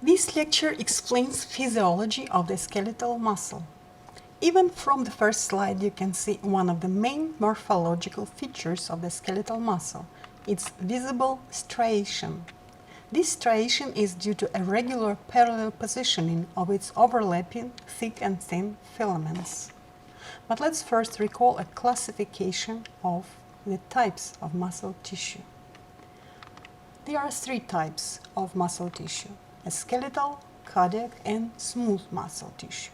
This lecture explains physiology of the skeletal muscle. Even from the first slide you can see one of the main morphological features of the skeletal muscle, its visible striation. This striation is due to a regular parallel positioning of its overlapping thick and thin filaments. But let's first recall a classification of the types of muscle tissue. There are three types of muscle tissue: a skeletal, cardiac, and smooth muscle tissue.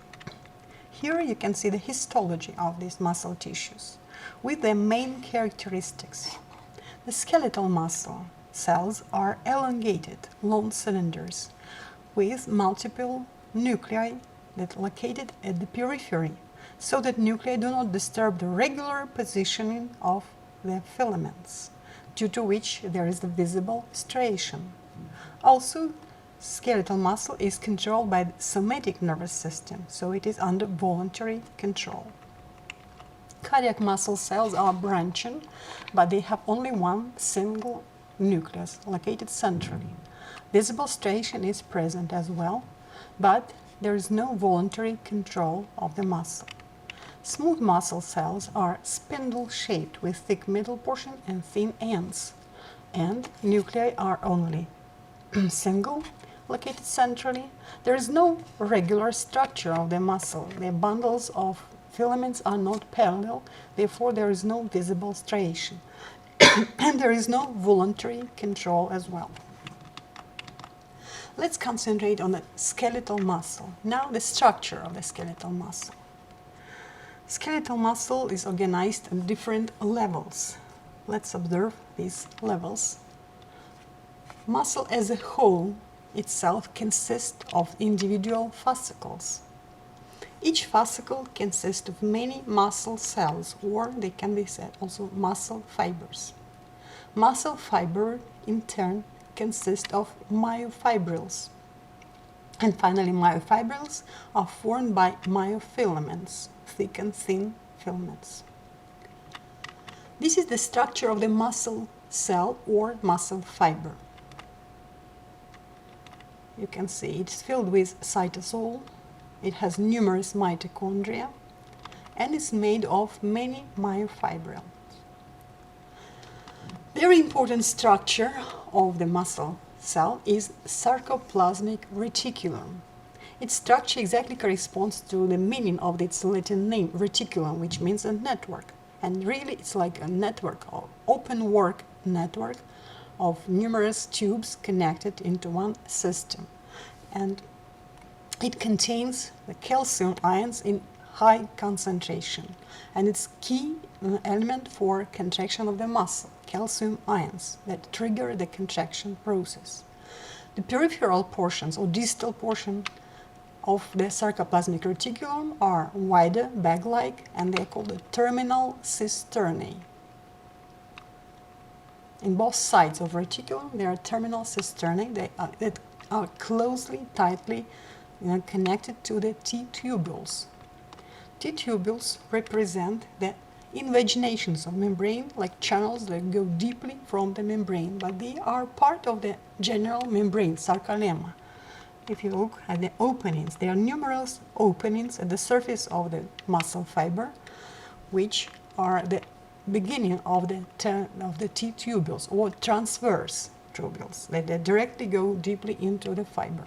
Here you can see the histology of these muscle tissues with their main characteristics. The skeletal muscle cells are elongated, long cylinders with multiple nuclei that are located at the periphery, so that nuclei do not disturb the regular positioning of the filaments, due to which there is the visible striation. Also, skeletal muscle is controlled by the somatic nervous system, so it is under voluntary control. Cardiac muscle cells are branching, but they have only one single nucleus located centrally. Visible striation is present as well, but there is no voluntary control of the muscle. Smooth muscle cells are spindle-shaped with thick middle portion and thin ends, and nuclei are only single, located centrally. There is no regular structure of the muscle. The bundles of filaments are not parallel, therefore there is no visible striation. And there is no voluntary control as well. Let's concentrate on the skeletal muscle. Now the structure of the skeletal muscle. Skeletal muscle is organized at different levels. Let's observe these levels. Muscle as a whole itself consists of individual fascicles. Each fascicle consists of many muscle cells, or they can be said also muscle fibers. Muscle fiber in turn consist of myofibrils. And finally, myofibrils are formed by myofilaments, thick and thin filaments. This is the structure of the muscle cell or muscle fiber. You can see it's filled with cytosol, it has numerous mitochondria, and is made of many myofibrils. Very important structure of the muscle cell is Sarcoplasmic Reticulum. Its structure exactly corresponds to the meaning of its Latin name, reticulum, which means a network. And really it's like a network, or open work network of numerous tubes connected into one system. And it contains the calcium ions in high concentration. And it's key element for contraction of the muscle, calcium ions that trigger the contraction process. The peripheral portions or distal portion of the sarcoplasmic reticulum are wider, bag-like, and they are called the terminal cisternae. In both sides of reticulum there are terminal cisternae that are closely, tightly connected to the T-tubules. T-tubules represent the invaginations of membrane, like channels that go deeply from the membrane, but they are part of the general membrane, sarcolemma. If you look at the openings, there are numerous openings at the surface of the muscle fiber, which are the beginning of the T-tubules or transverse tubules that directly go deeply into the fiber.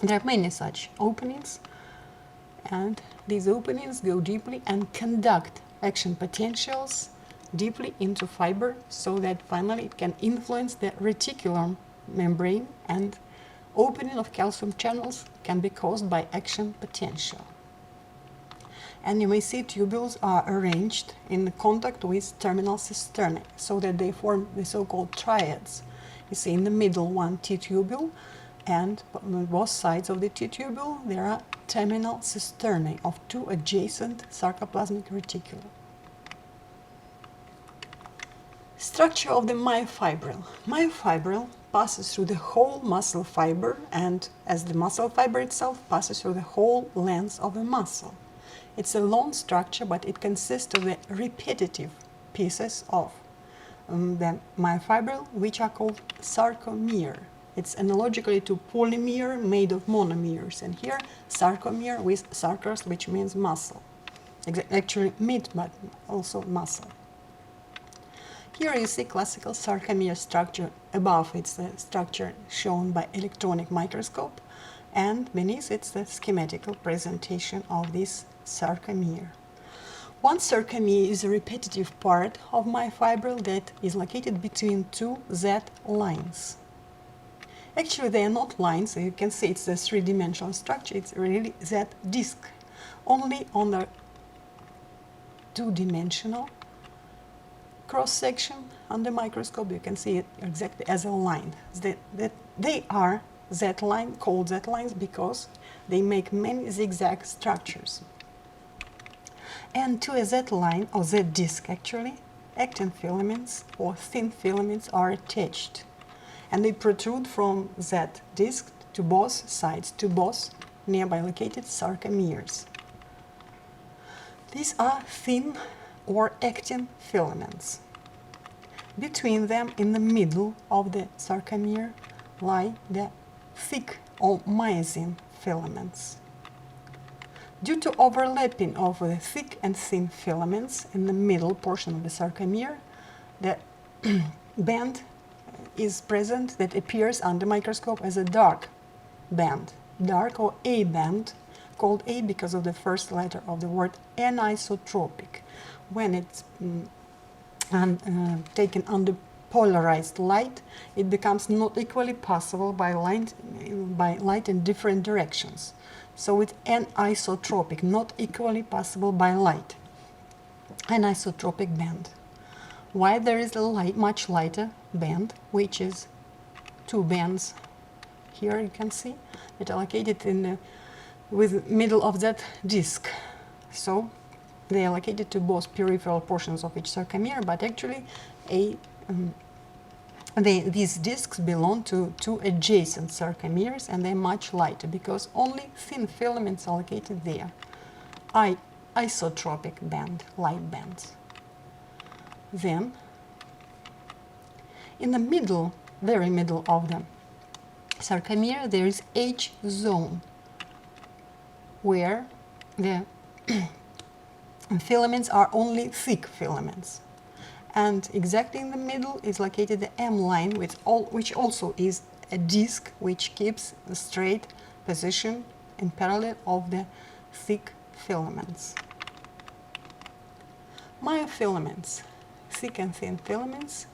There are many such openings, and these openings go deeply and conduct action potentials deeply into fiber, so that finally it can influence the reticulum membrane, and opening of calcium channels can be caused by action potential. And you may see tubules are arranged in contact with terminal cisternae, so that they form the so-called triads. You see in the middle one T-tubule, and on both sides of the T-tubule there are terminal cisternae of two adjacent sarcoplasmic reticulum. Structure of the myofibril. Myofibril passes through the whole muscle fiber, and as the muscle fiber itself passes through the whole length of the muscle. It's a long structure, but it consists of the repetitive pieces of the myofibril, which are called sarcomere. It's analogically to polymer made of monomers, and here sarcomere with sarcos, which means muscle. Actually meat, but also muscle. Here you see classical sarcomere structure. Above it's the structure shown by electronic microscope, and beneath it's the schematical presentation of this sarcomere. One sarcomere is a repetitive part of myofibril that is located between two Z lines. Actually, they are not lines, so you can see it's a three-dimensional structure. It's really Z disc. Only on the two-dimensional cross-section under microscope you can see it exactly as a line. They are Z-line, called Z-lines because they make many zigzag structures. And to a Z-line, or Z-disc actually, actin filaments or thin filaments are attached. And they protrude from Z-disc to both sides, to both nearby located sarcomeres. These are thin or actin filaments. Between them, in the middle of the sarcomere, lie the thick or myosin filaments. Due to overlapping of the thick and thin filaments in the middle portion of the sarcomere, the band is present that appears under microscope as a dark band, dark or A band, called A because of the first letter of the word anisotropic. When it's taken under polarized light, it becomes not equally possible by light in different directions. So it's anisotropic, not equally possible by light. Anisotropic band. Why there is a much lighter band, which is two bands. Here you can see it are located in the middle of that disc. So they are located to both peripheral portions of each sarcomere, but actually these discs belong to two adjacent sarcomeres, and they're much lighter because only thin filaments are located there. Isotropic band, light bands. Then, in the middle, very middle of the sarcomere, there is H zone, where the filaments are only thick filaments. And exactly in the middle is located the M line, which also is a disc which keeps the straight position in parallel of the thick filaments. Myofilaments, thick and thin filaments,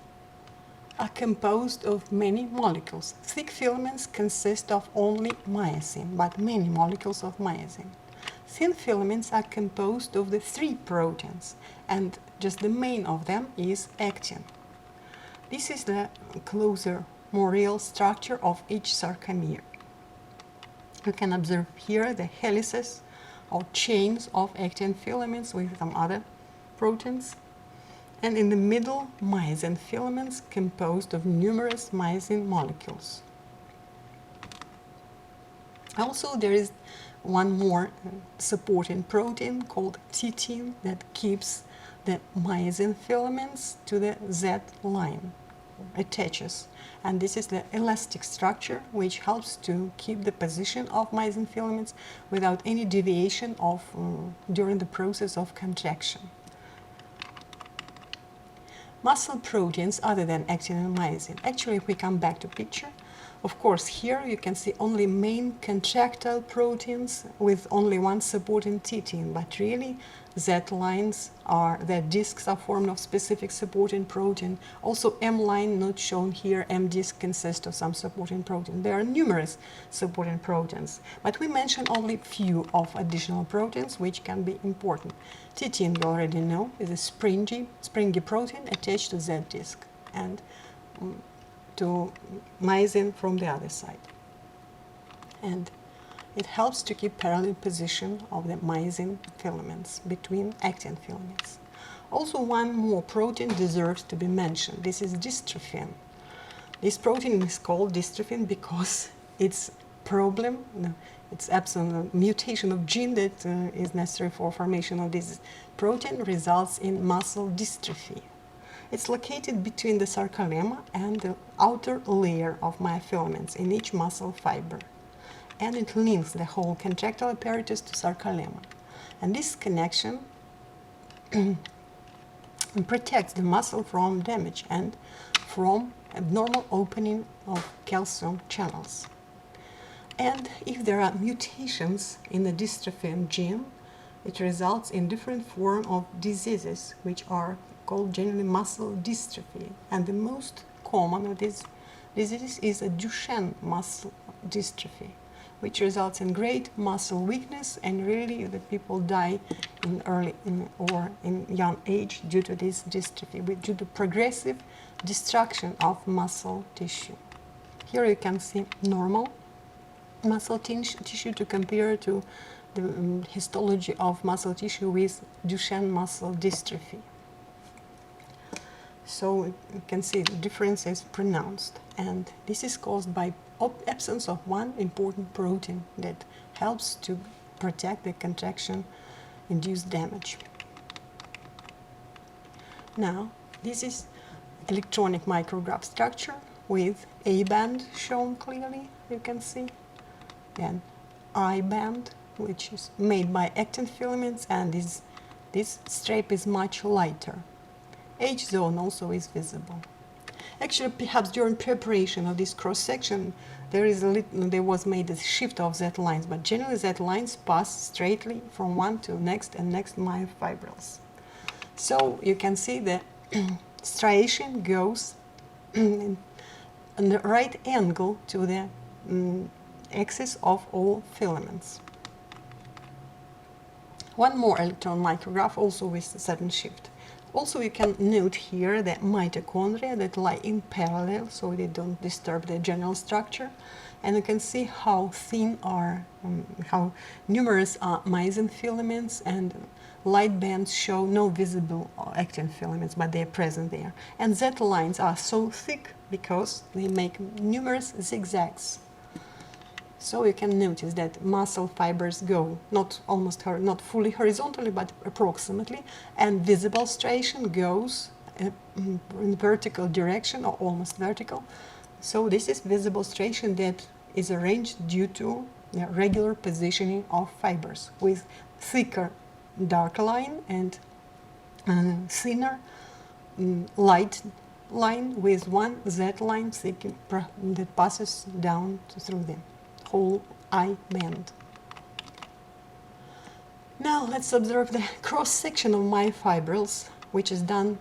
are composed of many molecules. Thick filaments consist of only myosin, but many molecules of myosin. Thin filaments are composed of the three proteins, and just the main of them is actin. This is the closer, more real structure of each sarcomere. You can observe here the helices or chains of actin filaments with some other proteins, and in the middle, myosin filaments composed of numerous myosin molecules. Also, there is one more supporting protein called titin that keeps the myosin filaments to the Z line, attaches. And this is the elastic structure which helps to keep the position of myosin filaments without any deviation during the process of contraction. Muscle proteins other than actin and myosin. Actually, if we come back to picture, of course, here you can see only main contractile proteins with only one supporting titin, but really Z-lines the discs are formed of specific supporting protein. Also M-line not shown here, M-disc consists of some supporting protein. There are numerous supporting proteins, but we mention only few of additional proteins which can be important. Titin, you already know, is a springy protein attached to Z-disc and to myosin from the other side. And it helps to keep parallel position of the myosin filaments between actin filaments. Also, one more protein deserves to be mentioned. This is dystrophin. This protein is called dystrophin because its its absent mutation of gene that is necessary for formation of this protein results in muscle dystrophy. It's located between the sarcolemma and the outer layer of myofilaments in each muscle fiber, and it links the whole contractile apparatus to sarcolemma. And this connection protects the muscle from damage and from abnormal opening of calcium channels. And if there are mutations in the dystrophin gene, it results in different forms of diseases, which are called generally muscle dystrophy. And the most common of these diseases is a Duchenne muscle dystrophy, which results in great muscle weakness, and really the people die in young age due to this dystrophy, due to progressive destruction of muscle tissue. Here you can see normal muscle tissue to compare to the histology of muscle tissue with Duchenne muscle dystrophy. So you can see the difference is pronounced, and this is caused by absence of one important protein that helps to protect the contraction-induced damage. Now, this is electronic micrograph structure with A band shown clearly, you can see, and I band, which is made by actin filaments, and this stripe is much lighter. H zone also is visible. Actually, perhaps during preparation of this cross-section, there was made a shift of Z lines, but generally Z lines pass straightly from one to next and next myofibrils. So you can see the striation goes in the right angle to the axis of all filaments. One more electron micrograph, also with a certain shift. Also, you can note here the mitochondria that lie in parallel, so they don't disturb the general structure. And you can see how thin are, how numerous are myosin filaments, and light bands show no visible actin filaments, but they are present there. And Z lines are so thick because they make numerous zigzags. So you can notice that muscle fibers go not fully horizontally, but approximately, and visible striation goes in vertical direction or almost vertical. So this is visible striation that is arranged due to the regular positioning of fibers, with thicker dark line and thinner light line with one Z line that passes down through them. Whole I band. Now let's observe the cross-section of myofibrils, which is done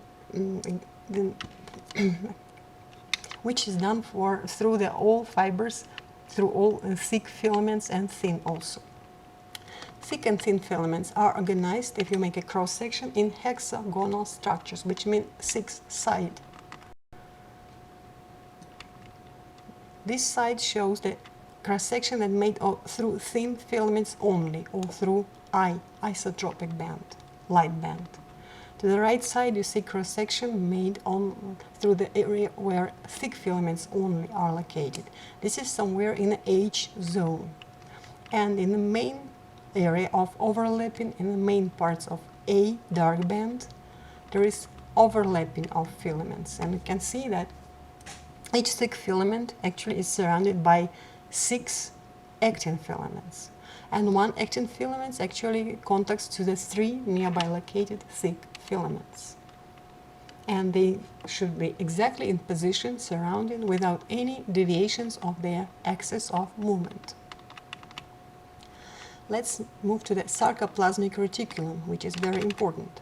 through all fibers, through all thick filaments and thin also. Thick and thin filaments are organized, if you make a cross-section, in hexagonal structures, which mean 6-sided. This side shows the cross-section that made through thin filaments only, or through isotropic band, light band. To the right side, you see cross-section made through the area where thick filaments only are located. This is somewhere in the H zone. And in the main area of overlapping, in the main parts of A dark band, there is overlapping of filaments. And you can see that each thick filament actually is surrounded by 6 actin filaments, and one actin filament actually contacts to the 3 nearby located thick filaments, and they should be exactly in position surrounding without any deviations of their axis of movement. Let's move to the sarcoplasmic reticulum, which is very important.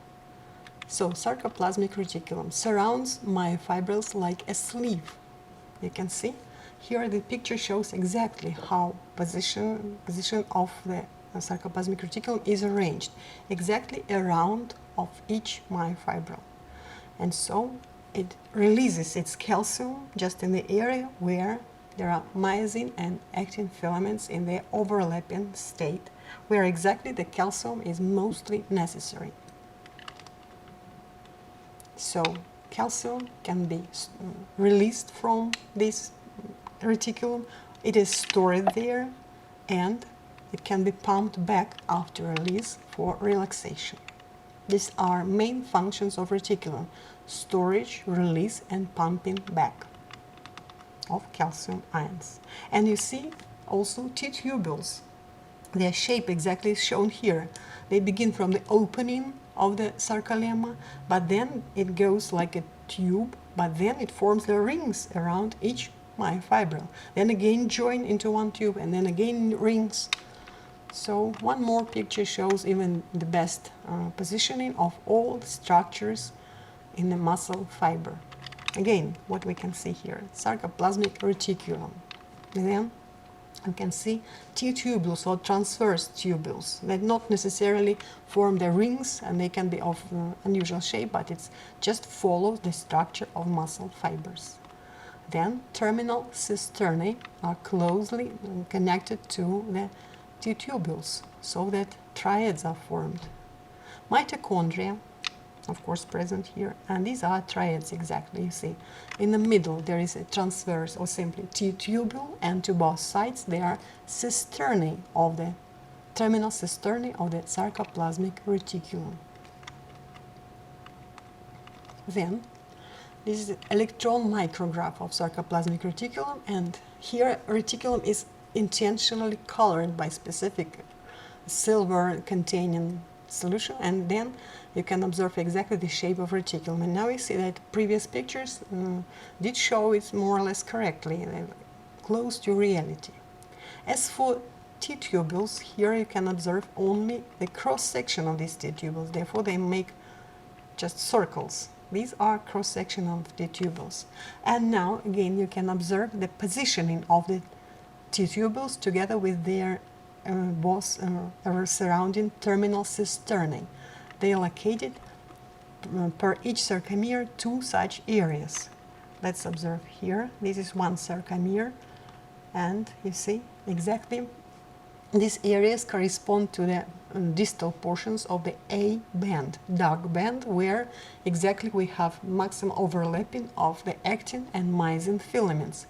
So sarcoplasmic reticulum surrounds myofibrils like a sleeve. You can see here the picture shows exactly how position of the sarcoplasmic reticulum is arranged, exactly around of each myofibril. And so it releases its calcium just in the area where there are myosin and actin filaments in their overlapping state, where exactly the calcium is mostly necessary. So calcium can be released from this reticulum, it is stored there, and it can be pumped back after release for relaxation. These are main functions of reticulum: storage, release, and pumping back of calcium ions. And you see also T-tubules. Their shape exactly is shown here. They begin from the opening of the sarcolemma, but then it goes like a tube, but then it forms the rings around each myofibril. Then again join into one tube, and then again rings. So one more picture shows even the best positioning of all the structures in the muscle fiber. Again, what we can see here, sarcoplasmic reticulum. And then you can see T-tubules or transverse tubules that not necessarily form the rings, and they can be of unusual shape, but it just follows the structure of muscle fibers. Then terminal cisternae are closely connected to the T-tubules, so that triads are formed. Mitochondria, of course, present here, and these are triads exactly. You see, in the middle there is a transverse or simply T-tubule, and to both sides there are cisternae of the terminal cisternae of the sarcoplasmic reticulum. Then this is the electron micrograph of sarcoplasmic reticulum, and here reticulum is intentionally colored by specific silver containing solution, and then you can observe exactly the shape of reticulum. And now you see that previous pictures did show it more or less correctly, close to reality. As for T-tubules, here you can observe only the cross-section of these T-tubules, therefore they make just circles. These are cross-section of T-tubules. And now again you can observe the positioning of the T-tubules together with their surrounding terminal cisternae. They are located per each sarcomere two such areas. Let's observe here. This is one sarcomere, and you see exactly these areas correspond to the distal portions of the A band, dark band, where exactly we have maximum overlapping of the actin and myosin filaments.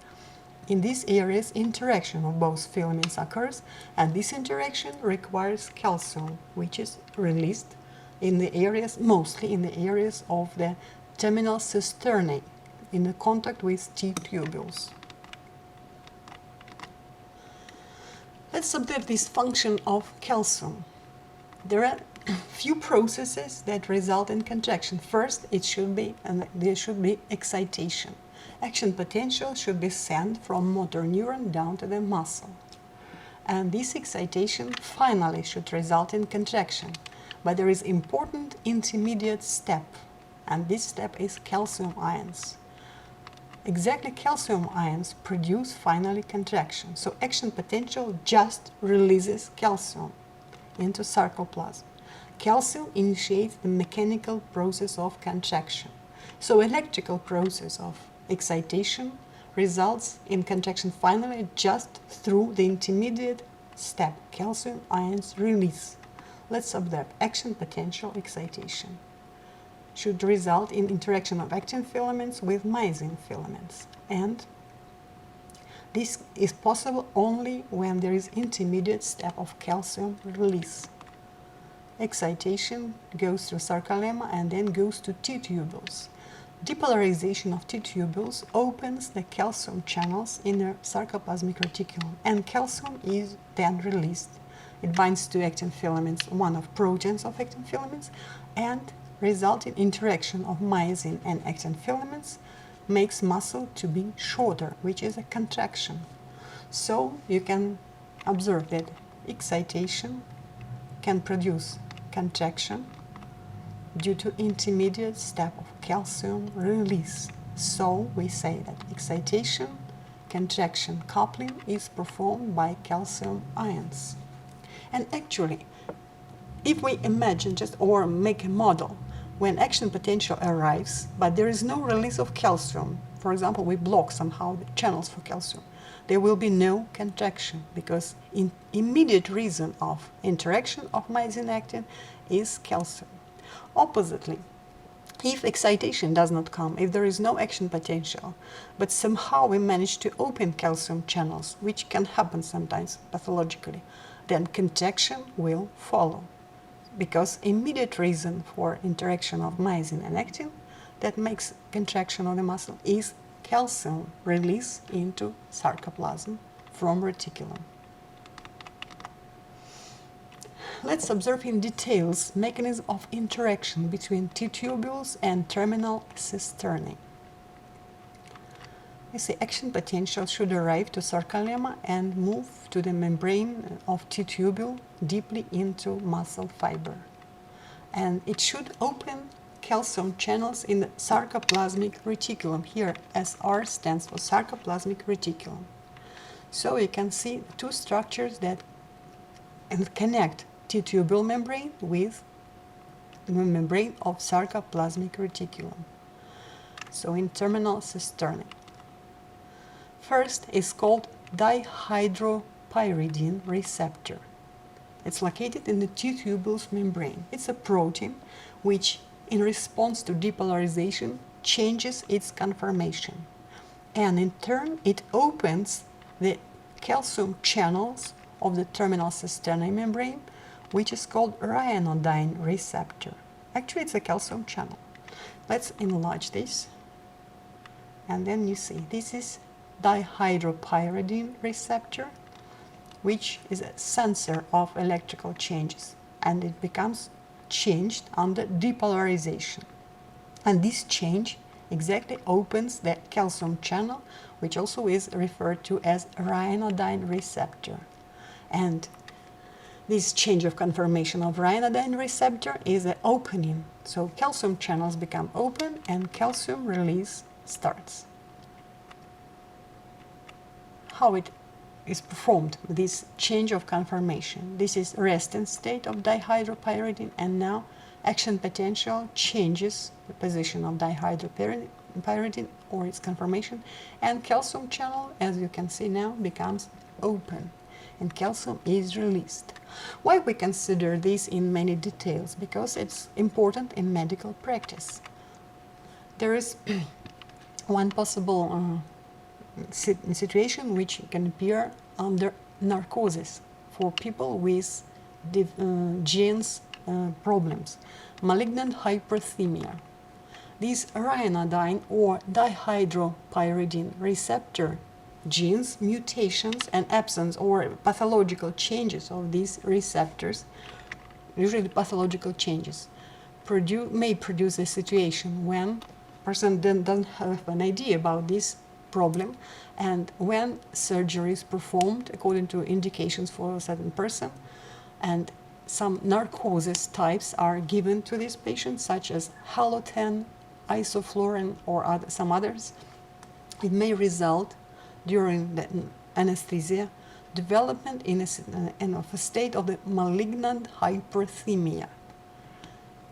In these areas, interaction of both filaments occurs, and this interaction requires calcium, which is released in the areas, mostly in the areas of the terminal cisternae, in the contact with T-tubules. Let's observe this function of calcium. There are few processes that result in contraction. First, there should be excitation. Action potential should be sent from motor neuron down to the muscle. And this excitation finally should result in contraction. But there is important intermediate step, and this step is calcium ions. Exactly calcium ions produce finally contraction. So action potential just releases calcium into sarcoplasm. Calcium initiates the mechanical process of contraction. So electrical process of excitation results in contraction finally just through the intermediate step, calcium ions release. Let's observe action potential excitation. Should result in interaction of actin filaments with myosin filaments. And this is possible only when there is intermediate step of calcium release. Excitation goes through sarcolemma and then goes to T-tubules. Depolarization of T-tubules opens the calcium channels in the sarcoplasmic reticulum, and calcium is then released. It binds to actin filaments, one of proteins of actin filaments, and resulting interaction of myosin and actin filaments makes muscle to be shorter, which is a contraction. So you can observe that excitation can produce contraction due to intermediate step of calcium release. So we say that excitation, contraction coupling is performed by calcium ions. And actually, if we imagine or make a model when action potential arrives, but there is no release of calcium, for example, we block somehow the channels for calcium, there will be no contraction, because in immediate reason of interaction of myosin actin is calcium. Oppositely, if excitation does not come, if there is no action potential, but somehow we manage to open calcium channels, which can happen sometimes pathologically, then contraction will follow. because immediate reason for interaction of myosin and actin that makes contraction of the muscle is calcium release into sarcoplasm from reticulum. Let's observe in details mechanism of interaction between T-tubules and terminal cisternae. You see, action potential should arrive to sarcolemma and move to the membrane of T-tubule deeply into muscle fiber. And it should open calcium channels in the sarcoplasmic reticulum. Here, SR stands for sarcoplasmic reticulum. So you can see two structures that connect T-tubule membrane with the membrane of sarcoplasmic reticulum. So in terminal cisternae. First is called Dihydropyridine Receptor. It's located in the T-tubules membrane. It's a protein which, in response to depolarization, changes its conformation. And in turn, it opens the calcium channels of the terminal cisternae membrane, which is called ryanodine receptor. Actually, it's a calcium channel. Let's enlarge this. And then you see, this is dihydropyridine receptor, which is a sensor of electrical changes, and it becomes changed under depolarization. And this change exactly opens the calcium channel, which also is referred to as ryanodine receptor. And this change of conformation of ryanodine receptor is an opening. So calcium channels become open and calcium release starts. How it is performed, this change of conformation. This is resting state of dihydropyridine, and now action potential changes the position of dihydropyridine or its conformation, and calcium channel, as you can see now, becomes open and calcium is released. Why we consider this in many details? Because it's important in medical practice. There is one possible situation which can appear under narcosis for people with genes problems, malignant hyperthemia. These ryanodine or dihydropyridine receptor genes, mutations and absence or pathological changes of these receptors, usually pathological changes, may produce a situation when person doesn't have an idea about this problem, and when surgery is performed according to indications for a certain person, and some narcosis types are given to this patient, such as halothane, isoflurane, or some others, it may result during the anesthesia development in a state of the malignant hyperthemia.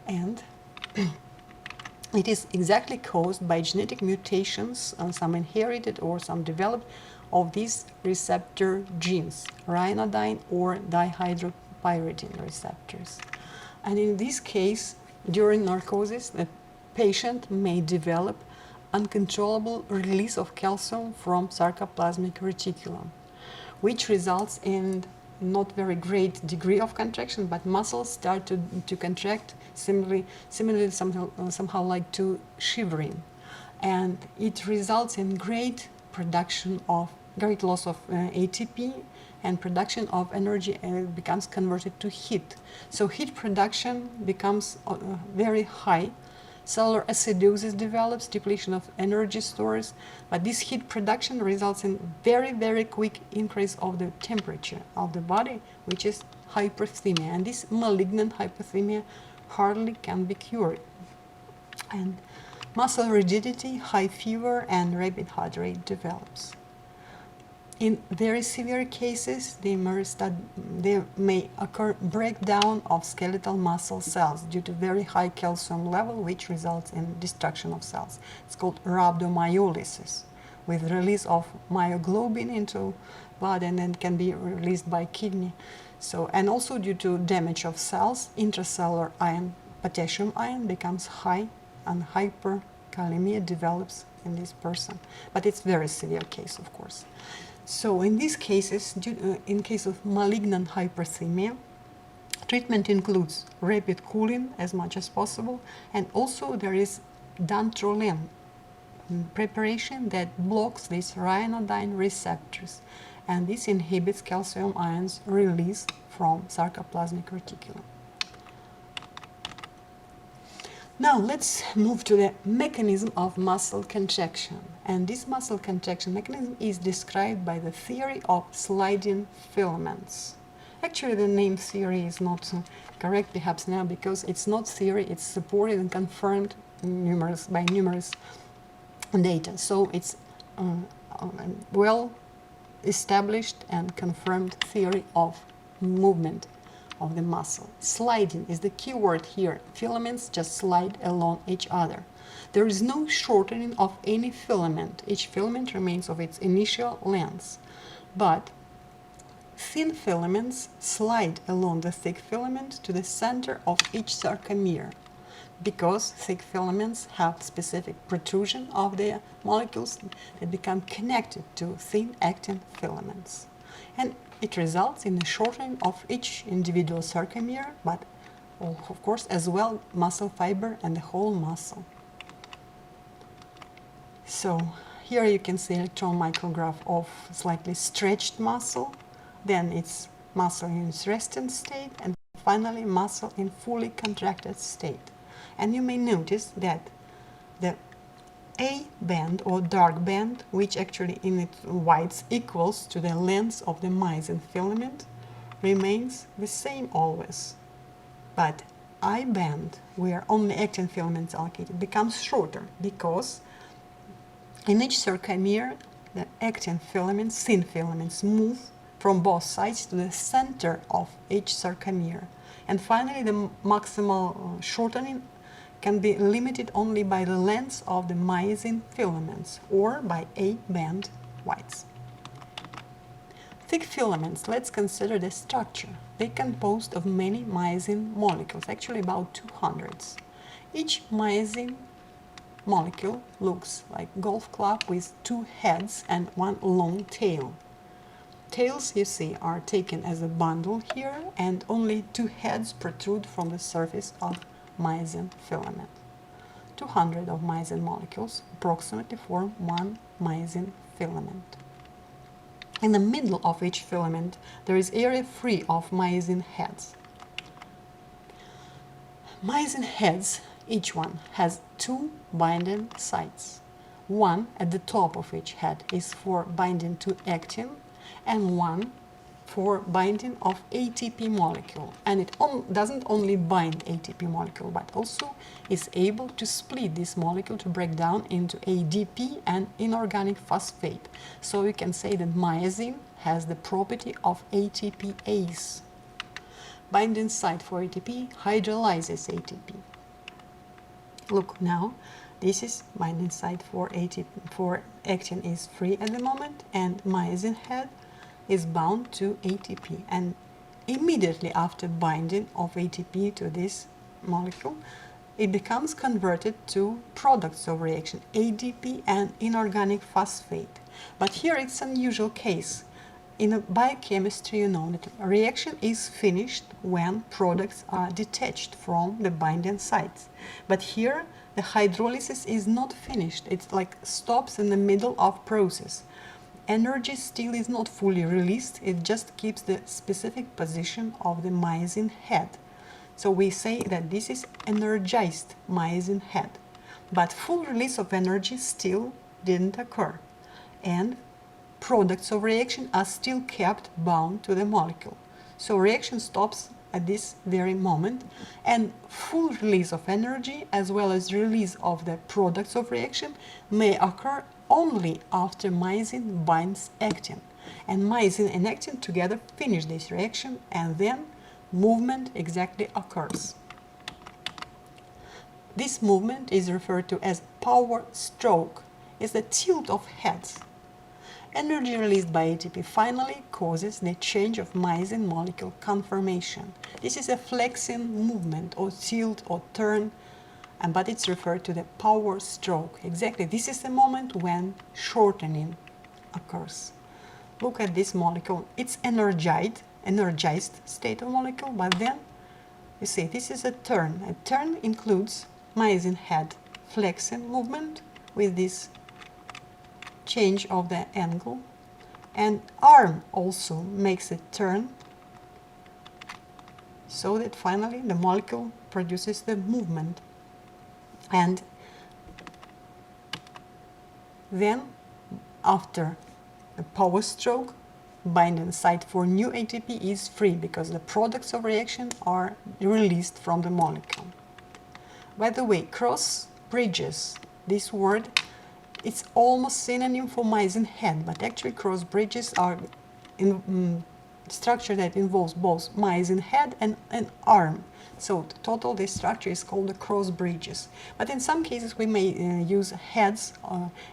And it is exactly caused by genetic mutations, some inherited or some developed, of these receptor genes, ryanodine or dihydropyridine receptors. And in this case, during narcosis, the patient may develop uncontrollable release of calcium from sarcoplasmic reticulum, which results in not very great degree of contraction, but muscles start to contract similarly somehow like to shivering, and it results in great loss of ATP, and production of energy becomes converted to heat. So heat production becomes very high. Cellular acidosis develops, depletion of energy stores, but this heat production results in very, very quick increase of the temperature of the body, which is hyperthemia. And this malignant hyperthemia hardly can be cured. And muscle rigidity, high fever, and rapid heart rate develops. In very severe cases, there may occur breakdown of skeletal muscle cells due to very high calcium level, which results in destruction of cells. It's called rhabdomyolysis, with release of myoglobin into blood, and then can be released by kidney. So, and also due to damage of cells, intracellular ion, potassium ion becomes high, and hyperkalemia develops in this person. But it's very severe case, of course. So in these cases, in case of malignant hyperthemia, Treatment includes rapid cooling as much as possible, and also there is dantrolene preparation that blocks these ryanodine receptors, and this inhibits calcium ions release from sarcoplasmic reticulum. Now let's move to the mechanism of muscle contraction, and this muscle contraction mechanism is described by the theory of sliding filaments. Actually, the name theory is not correct perhaps now, because it's not theory, it's supported and confirmed by numerous data. So it's well established and confirmed theory of movement of the muscle. Sliding is the key word here. Filaments just slide along each other. There is no shortening of any filament. Each filament remains of its initial length. But thin filaments slide along the thick filament to the center of each sarcomere, because thick filaments have specific protrusion of their molecules that become connected to thin actin filaments. And it results in the shortening of each individual sarcomere, but of course as well muscle fiber and the whole muscle. So here you can see electron micrograph of slightly stretched muscle, then it's muscle in its resting state, and finally muscle in fully contracted state. And you may notice that the A band or dark band, which actually in its width equals to the length of the myosin filament, remains the same always. But I band, where only actin filaments are located, becomes shorter, because in each sarcomere the actin filaments, thin filaments, move from both sides to the center of each sarcomere. And finally, the maximal shortening can be limited only by the length of the myosin filaments or by A-band widths. Thick filaments, let's consider the structure. They composed of many myosin molecules, actually about 200. Each myosin molecule looks like a golf club with two heads and one long tail. Tails, you see, are taken as a bundle here, and only two heads protrude from the surface of myosin filament. 200 of myosin molecules approximately form one myosin filament. In the middle of each filament there is area free of myosin heads. Myosin heads, each one has two binding sites. One at the top of each head is for binding to actin, and one for binding of ATP molecule. And it doesn't only bind ATP molecule, but also is able to split this molecule to break down into ADP and inorganic phosphate. So we can say that myosin has the property of ATPase. Binding site for ATP hydrolyzes ATP. Look now, this is binding site for ATP. For actin is free at the moment, and myosin head is bound to ATP, and immediately after binding of ATP to this molecule, it becomes converted to products of reaction, ADP and inorganic phosphate. But here it's an unusual case. In biochemistry, you know that a reaction is finished when products are detached from the binding sites. But here the hydrolysis is not finished. It's like stops in the middle of process. Energy still is not fully released, it just keeps the specific position of the myosin head. So we say that this is energized myosin head. But full release of energy still didn't occur, and products of reaction are still kept bound to the molecule. So reaction stops at this very moment, and full release of energy as well as release of the products of reaction may occur only after myosin binds actin, and myosin and actin together finish this reaction, and then movement exactly occurs. This movement is referred to as power stroke. It's the tilt of heads. Energy released by ATP finally causes the change of myosin molecule conformation. This is a flexing movement or tilt or turn, but it's referred to the power stroke. Exactly, this is the moment when shortening occurs. Look at this molecule. It's energized state of molecule, but then You see, this is a turn. A turn includes myosin head flexing movement with this change of the angle, and arm also makes a turn, so that finally the molecule produces the movement. And then after a power stroke, binding site for new ATP is free because the products of reaction are released from the molecule. By the way, cross bridges, this word, it's almost synonym for myosin head, but actually cross bridges are structure that involves both myosin head and an arm. So the total, this structure is called the cross bridges. But in some cases we may use heads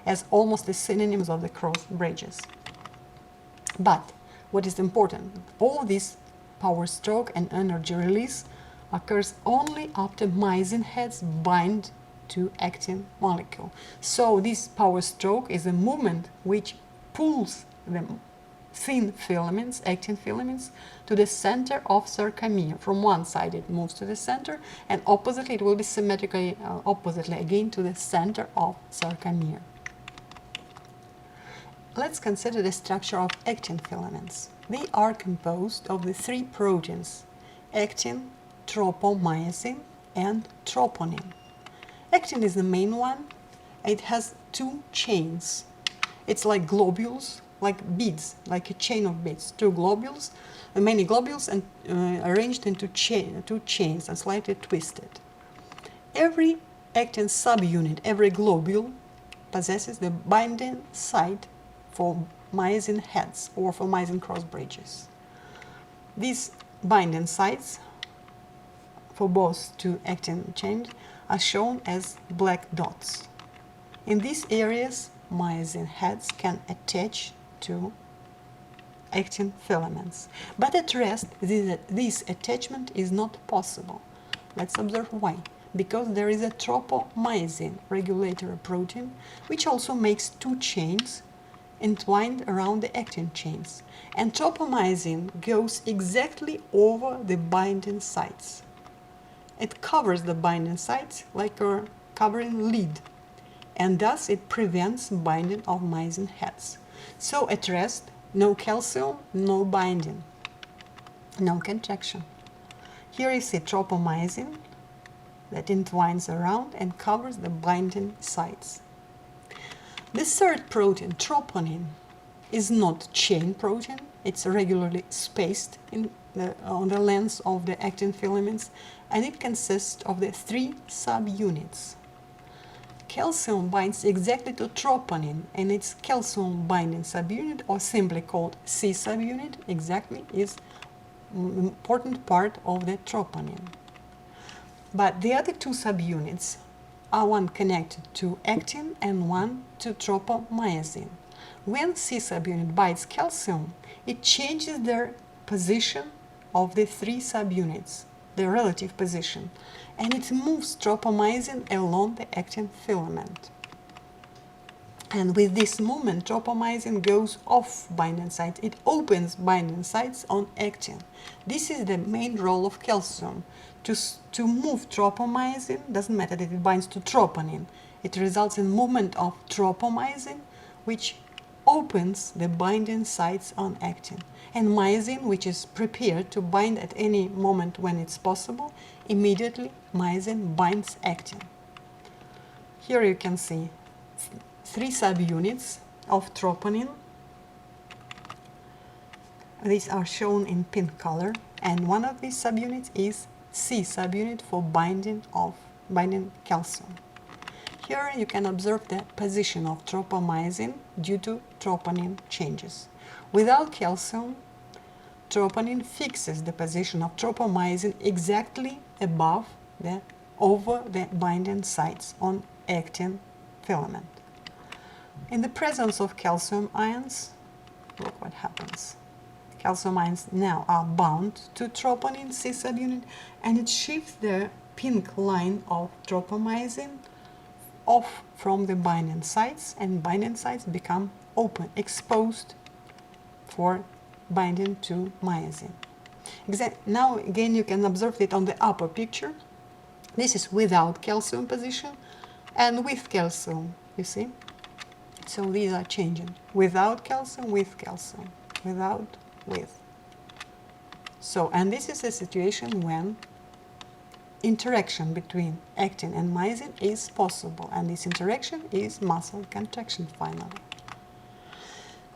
as almost the synonyms of the cross bridges. But what is important, all this power stroke and energy release occurs only after myosin heads bind to actin molecule. So this power stroke is a movement which pulls the thin filaments, actin filaments, to the center of sarcomere. From one side it moves to the center, and oppositely it will be symmetrically oppositely again to the center of sarcomere. Let's consider the structure of actin filaments. They are composed of the three proteins: actin, tropomyosin, and troponin. Actin is the main one. It has two chains. It's like globules, like beads, like a chain of beads. Two globules, many globules, and arranged into two chains and slightly twisted. Every actin subunit, every globule, possesses the binding site for myosin heads or for myosin cross bridges. These binding sites for both two actin chains are shown as black dots. In these areas, myosin heads can attach to actin filaments. But at rest, this attachment is not possible. Let's observe why. Because there is a tropomyosin regulatory protein, which also makes two chains entwined around the actin chains. And tropomyosin goes exactly over the binding sites. It covers the binding sites like a covering lid, and thus it prevents binding of myosin heads. So at rest, no calcium, no binding, no contraction. Here is a tropomyosin that entwines around and covers the binding sites. The third protein, troponin, is not chain protein. It's regularly spaced on the length of the actin filaments, and it consists of the three subunits. Calcium binds exactly to troponin, and its calcium binding subunit, or simply called C subunit, exactly is an important part of the troponin. But the other two subunits are one connected to actin and one to tropomyosin. When C subunit binds calcium, it changes their position of the three subunits, their relative position, and it moves tropomyosin along the actin filament. And with this movement, tropomyosin goes off binding sites. It opens binding sites on actin. This is the main role of calcium. To move tropomyosin, doesn't matter that it binds to troponin. It results in movement of tropomyosin, which opens the binding sites on actin. And myosin, which is prepared to bind at any moment when it's possible, immediately myosin binds actin. Here you can see three subunits of troponin. These are shown in pink color, and one of these subunits is C subunit for binding calcium. Here you can observe the position of tropomyosin due to troponin changes. Without calcium, troponin fixes the position of tropomyosin exactly over the binding sites on actin filament. In the presence of calcium ions, look what happens. Calcium ions now are bound to troponin C subunit, and it shifts the pink line of tropomyosin off from the binding sites, and binding sites become open, exposed for binding to myosin. Now again you can observe it on the upper picture. This is without calcium position and with calcium, you see. So these are changing. Without calcium, without, with. So, and this is a situation when interaction between actin and myosin is possible, and this interaction is muscle contraction finally.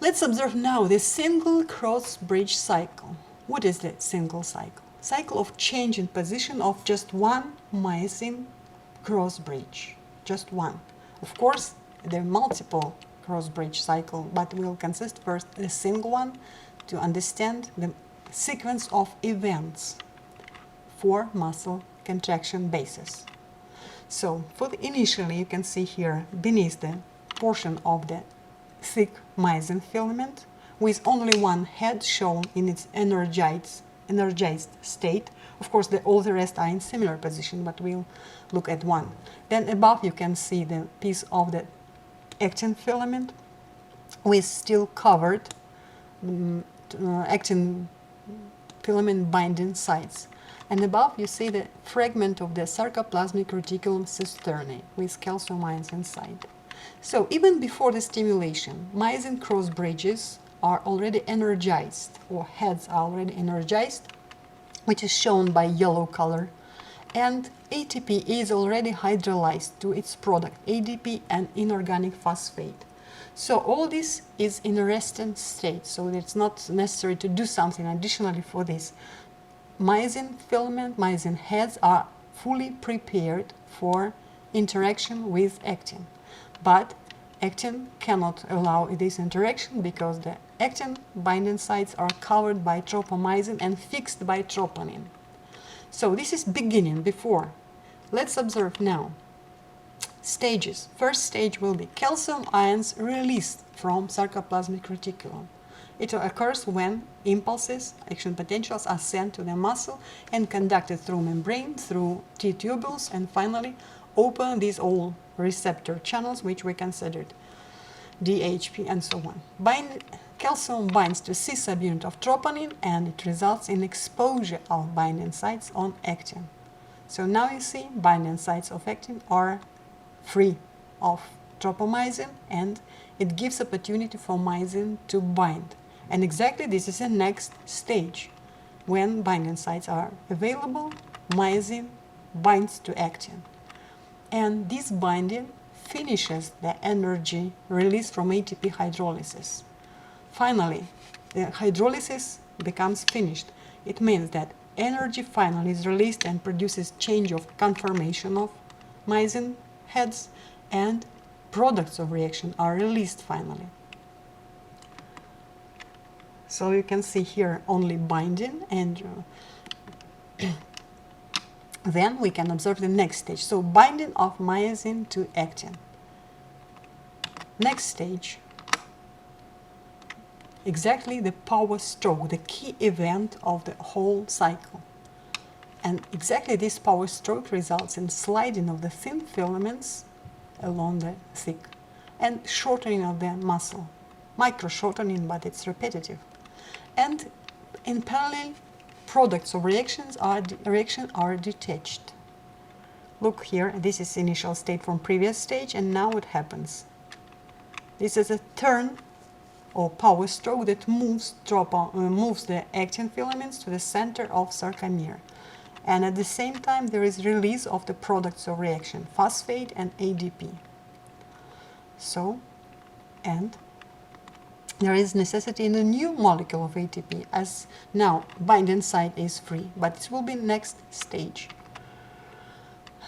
Let's observe now the single cross-bridge cycle. What is the single cycle? Cycle of change in position of just one myosin cross-bridge, just one. Of course, there are multiple cross-bridge cycle, but we'll consist first a single one to understand the sequence of events for muscle contraction basis. So, initially you can see here beneath the portion of the thick myosin filament with only one head shown in its energized state. Of course, all the rest are in similar position, but we'll look at one. Then above you can see the piece of the actin filament with still covered actin filament binding sites. And above you see the fragment of the Sarcoplasmic Reticulum Cisternae with calcium ions inside. So even before the stimulation, myosin cross bridges are already energized, or heads are already energized, which is shown by yellow color, and ATP is already hydrolyzed to its product, ADP and inorganic phosphate. So all this is in a resting state, so it's not necessary to do something additionally for this. Myosin filament, myosin heads are fully prepared for interaction with actin. But actin cannot allow this interaction because the actin binding sites are covered by tropomyosin and fixed by troponin. So this is beginning, before. Let's observe now. Stages. First stage will be calcium ions released from sarcoplasmic reticulum. It occurs when impulses, action potentials, are sent to the muscle and conducted through membrane, through T-tubules, and finally open these all receptor channels, which we considered DHP and so on. Calcium binds to C subunit of troponin, and it results in exposure of binding sites on actin. So now you see binding sites of actin are free of tropomyosin, and it gives opportunity for myosin to bind. And exactly this is the next stage. When binding sites are available, myosin binds to actin. And this binding finishes the energy released from ATP hydrolysis. Finally, the hydrolysis becomes finished. It means that energy finally is released and produces change of conformation of myosin heads, and products of reaction are released finally. So you can see here only binding, and then we can observe the next stage. So binding of myosin to actin. Next stage, exactly the power stroke, the key event of the whole cycle. And exactly this power stroke results in sliding of the thin filaments along the thick and shortening of the muscle. Micro-shortening, but it's repetitive. And in parallel, products of reaction are detached. Look here, this is initial state from previous stage, and now what happens? This is a turn or power stroke that moves the actin filaments to the center of sarcomere. And at the same time, there is release of the products of reaction, phosphate and ADP. So, and there is necessity in a new molecule of ATP, as now binding site is free, but this will be next stage.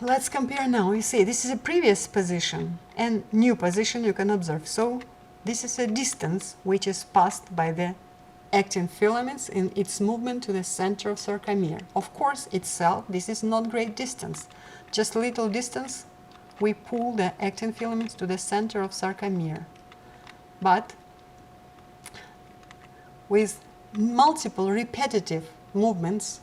Let's compare now. You see, this is a previous position and new position you can observe. So this is a distance which is passed by the actin filaments in its movement to the center of sarcomere. Of course, itself, this is not great distance. Just little distance, we pull the actin filaments to the center of sarcomere. But with multiple repetitive movements,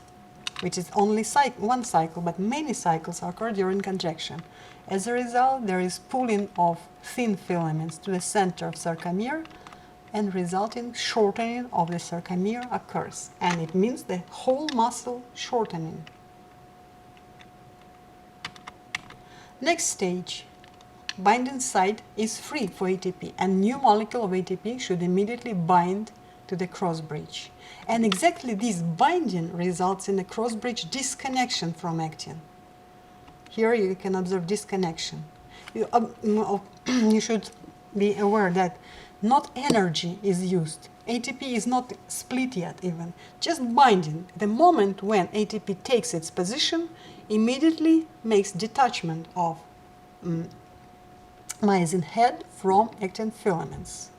which is only one cycle, but many cycles occur during contraction. As a result, there is pulling of thin filaments to the center of sarcomere, and resulting shortening of the sarcomere occurs, and it means the whole muscle shortening. Next stage, binding site is free for ATP, and new molecule of ATP should immediately bind to the cross-bridge. And exactly this binding results in a cross-bridge disconnection from actin. Here you can observe disconnection. You should be aware that not energy is used. ATP is not split yet even, just binding. The moment when ATP takes its position, immediately makes detachment of myosin head from actin filaments.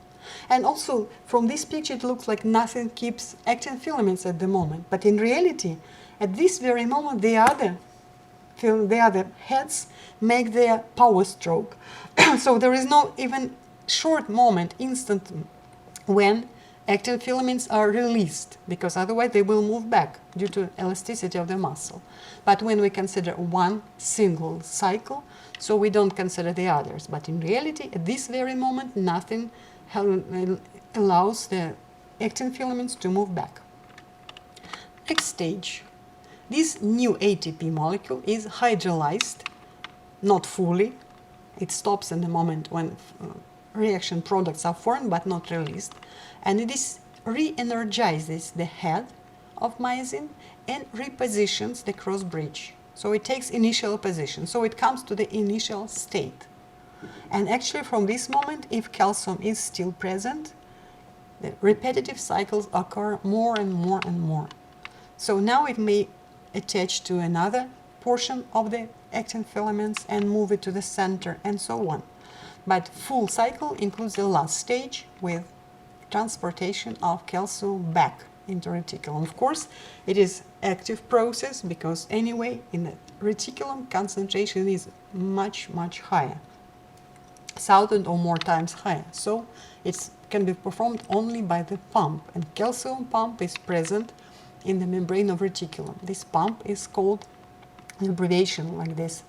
And also, from this picture, it looks like nothing keeps actin filaments at the moment. But in reality, at this very moment, the other heads make their power stroke. So there is no even short moment, instant, when actin filaments are released, because otherwise they will move back due to elasticity of the muscle. But when we consider one single cycle, so we don't consider the others. But in reality, at this very moment, nothing allows the actin filaments to move back. Next stage. This new ATP molecule is hydrolyzed, not fully. It stops in the moment when reaction products are formed but not released. And it re-energizes the head of myosin and repositions the cross bridge. So it takes initial position. So it comes to the initial state. And actually from this moment, if calcium is still present, the repetitive cycles occur more and more and more. So now it may attach to another portion of the actin filaments and move it to the center and so on. But full cycle includes the last stage with transportation of calcium back into reticulum. Of course, it is active process because anyway in the reticulum concentration is much, much higher, 1,000 or more times higher. So it can be performed only by the pump, and calcium pump is present in the membrane of reticulum. This pump is called, an abbreviation like this,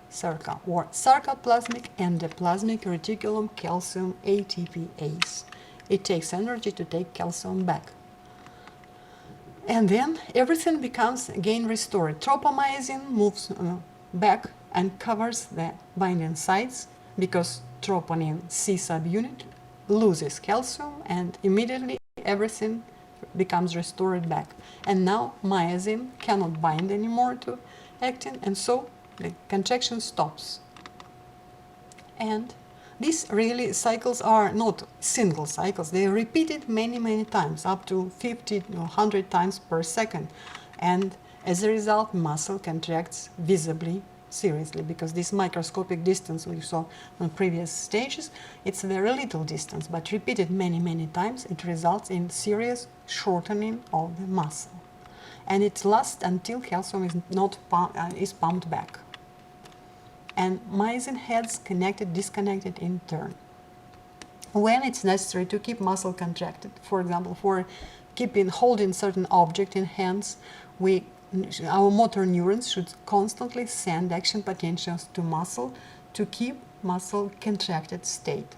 SARCA, or Sarcoplasmic Endoplasmic Reticulum Calcium ATPase. It takes energy to take calcium back. And then everything becomes again restored. Tropomyosin moves back and covers the binding sites because troponin C subunit loses calcium, and immediately everything becomes restored back. And now myosin cannot bind anymore to actin, and so the contraction stops. And these really cycles are not single cycles. They are repeated many, many times, up to 50 or 100 times per second. And as a result, muscle contracts visibly, seriously, because this microscopic distance we saw on previous stages, it's a very little distance, but repeated many, many times, it results in serious shortening of the muscle. And it lasts until calcium is pumped back. And myosin heads connected, disconnected in turn. When it's necessary to keep muscle contracted, for example, for holding certain object in hands, our motor neurons should constantly send action potentials to muscle to keep muscle contracted state.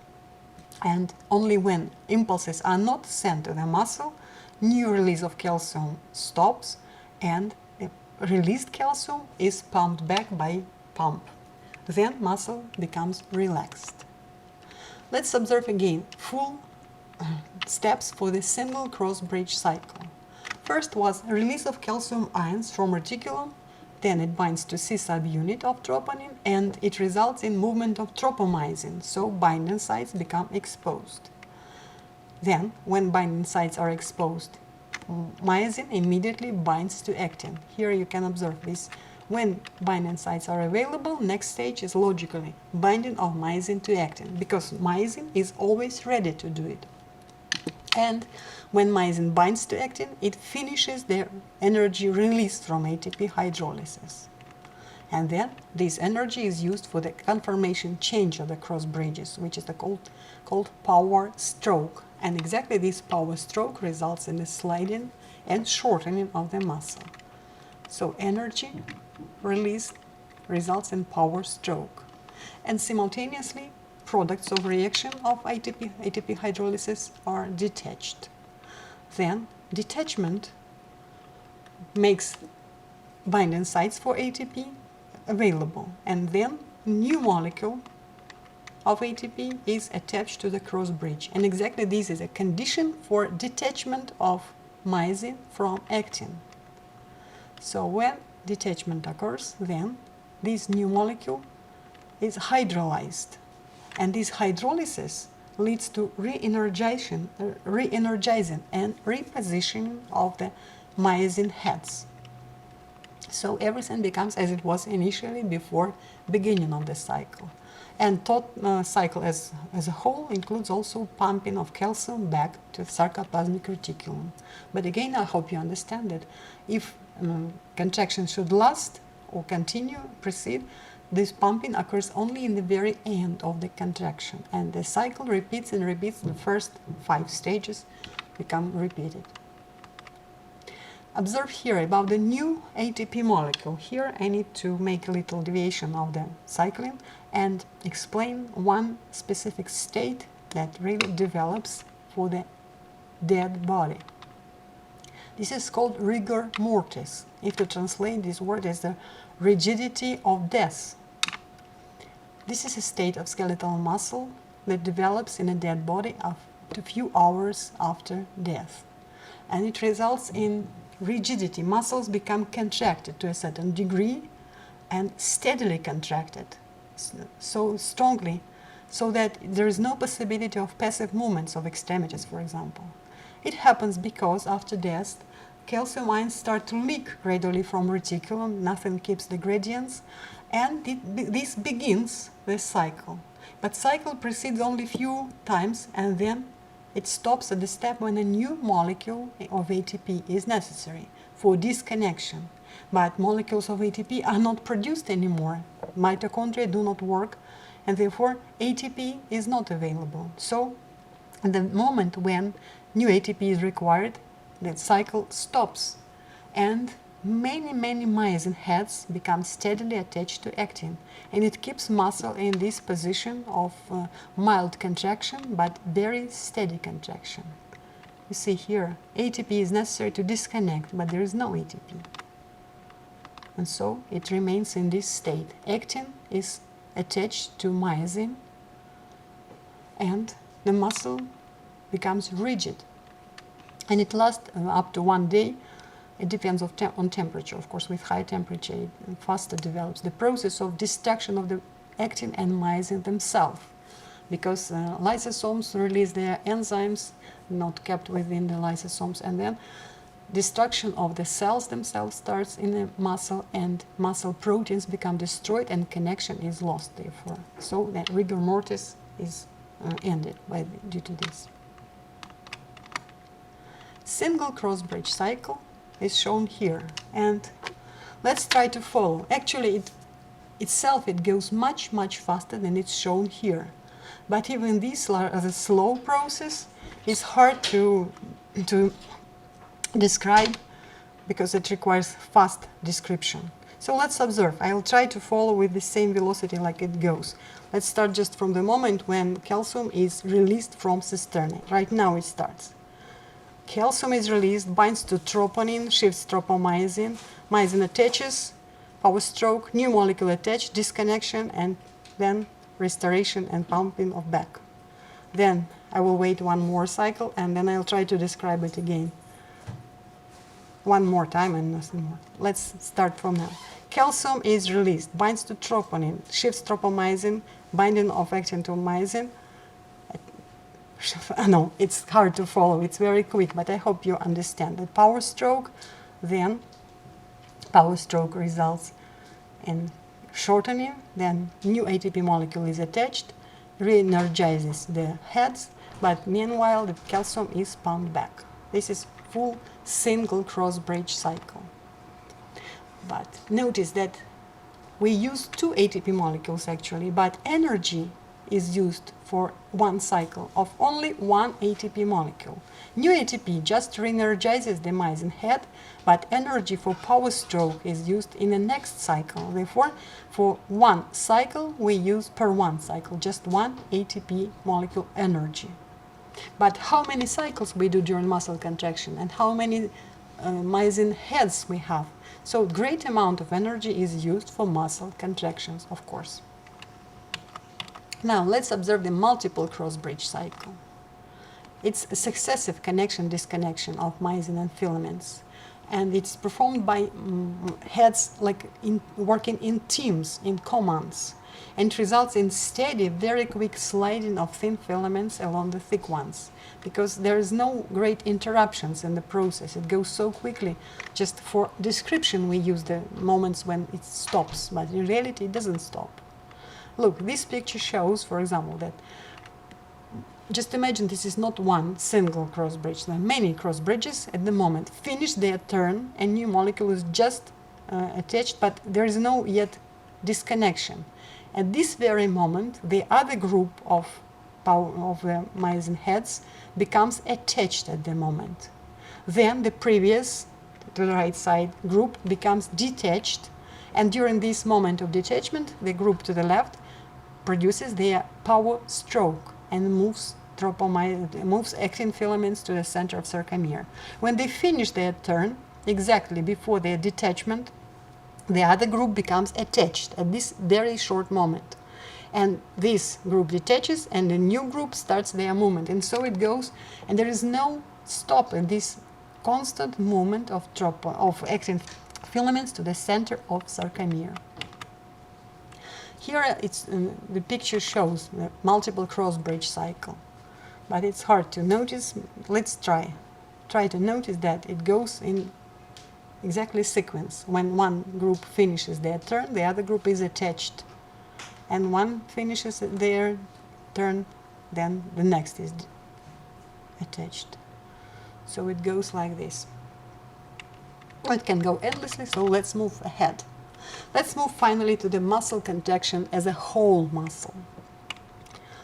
And only when impulses are not sent to the muscle, new release of calcium stops and the released calcium is pumped back by pump. Then muscle becomes relaxed. Let's observe again full steps for the single cross-bridge cycle. First was release of calcium ions from reticulum, then it binds to C subunit of troponin, and it results in movement of tropomyosin, so binding sites become exposed. Then, when binding sites are exposed, myosin immediately binds to actin. Here you can observe this. When binding sites are available, next stage is logically binding of myosin to actin, because myosin is always ready to do it. And when myosin binds to actin, it finishes the energy released from ATP hydrolysis. And then this energy is used for the conformation change of the cross bridges, which is called power stroke. And exactly this power stroke results in the sliding and shortening of the muscle. So energy release results in power stroke. And simultaneously, products of reaction of ATP hydrolysis are detached. Then detachment makes binding sites for ATP available, and then new molecule of ATP is attached to the cross bridge. And exactly this is a condition for detachment of myosin from actin. So when detachment occurs, then this new molecule is hydrolyzed, and this hydrolysis leads to re-energizing and repositioning of the myosin heads. So everything becomes as it was initially before beginning of the cycle. And thought cycle as a whole includes also pumping of calcium back to the sarcoplasmic reticulum. But again, I hope you understand that if contraction should last or continue, proceed, this pumping occurs only in the very end of the contraction, and the cycle repeats and repeats. The first 5 stages become repeated. Observe here about the new ATP molecule. Here I need to make a little deviation of the cycling and explain one specific state that really develops for the dead body. This is called rigor mortis, if to translate this word as the rigidity of death. This is a state of skeletal muscle that develops in a dead body a few hours after death. And it results in rigidity. Muscles become contracted to a certain degree and steadily contracted so strongly so that there is no possibility of passive movements of extremities, for example. It happens because after death, calcium ions start to leak gradually from reticulum, nothing keeps the gradients, and this begins the cycle. But cycle proceeds only few times, and then it stops at the step when a new molecule of ATP is necessary for disconnection. But molecules of ATP are not produced anymore. Mitochondria do not work, and therefore ATP is not available. So at the moment when new ATP is required, the cycle stops, and many myosin heads become steadily attached to actin, and it keeps muscle in this position of mild contraction but very steady contraction. You see here, ATP is necessary to disconnect, but there is no ATP. And so it remains in this state. Actin is attached to myosin, and the muscle becomes rigid. And it lasts up to 1 day. It depends on temperature, of course. With high temperature, it faster develops. The process of destruction of the actin and myosin themselves, because lysosomes release their enzymes not kept within the lysosomes, and then destruction of the cells themselves starts in the muscle, and muscle proteins become destroyed and connection is lost, therefore. So the rigor mortis is ended due to this. Single cross-bridge cycle is shown here, and let's try to follow. Actually, it goes much faster than it's shown here. But even this, as a slow process, is hard to describe because it requires fast description. So let's observe. I'll try to follow with the same velocity like it goes. Let's start just from the moment when calcium is released from cisternae. Right now it starts. Calcium is released, binds to troponin, shifts tropomyosin, myosin attaches, power stroke, new molecule attached, disconnection, and then restoration and pumping of back. Then I will wait 1 more cycle, and then I'll try to describe it again. 1 more time and nothing more. Let's start from now. Calcium is released, binds to troponin, shifts tropomyosin, binding of actin to myosin. No, it's hard to follow. It's very quick, but I hope you understand. The power stroke, then power stroke results in shortening, then new ATP molecule is attached, re-energizes the heads, but meanwhile the calcium is pumped back. This is full single cross-bridge cycle. But notice that we use 2 ATP molecules actually, but energy is used for one cycle of only one ATP molecule. New ATP just re-energizes the myosin head, but energy for power stroke is used in the next cycle. Therefore, for one cycle, we use per one cycle just one ATP molecule energy. But how many cycles we do during muscle contraction and how many myosin heads we have? So great amount of energy is used for muscle contractions, of course. Now let's observe the multiple cross-bridge cycle. It's a successive connection-disconnection of myosin and filaments, and it's performed by heads working in teams, in commands, and it results in steady, very quick sliding of thin filaments along the thick ones, because there is no great interruptions in the process. It goes so quickly. Just for description we use the moments when it stops, but in reality it doesn't stop. Look, this picture shows, for example, that just imagine this is not one single cross bridge. There are many cross bridges at the moment. Finish their turn, a new molecule is just attached, but there is no yet disconnection. At this very moment, the other group of the myosin heads becomes attached at the moment. Then the previous, to the right side, group becomes detached, and during this moment of detachment, the group to the left produces their power stroke and moves actin filaments to the center of sarcomere. When they finish their turn, exactly before their detachment, the other group becomes attached at this very short moment. And this group detaches and the new group starts their movement. And so it goes, and there is no stop in this constant movement of actin filaments to the center of sarcomere. Here the picture shows the multiple cross-bridge cycle, but it's hard to notice. Let's try to notice that it goes in exactly sequence. When one group finishes their turn, the other group is attached, and one finishes their turn, then the next is attached. So it goes like this. It can go endlessly, so let's move ahead. Let's move finally to the muscle contraction as a whole muscle.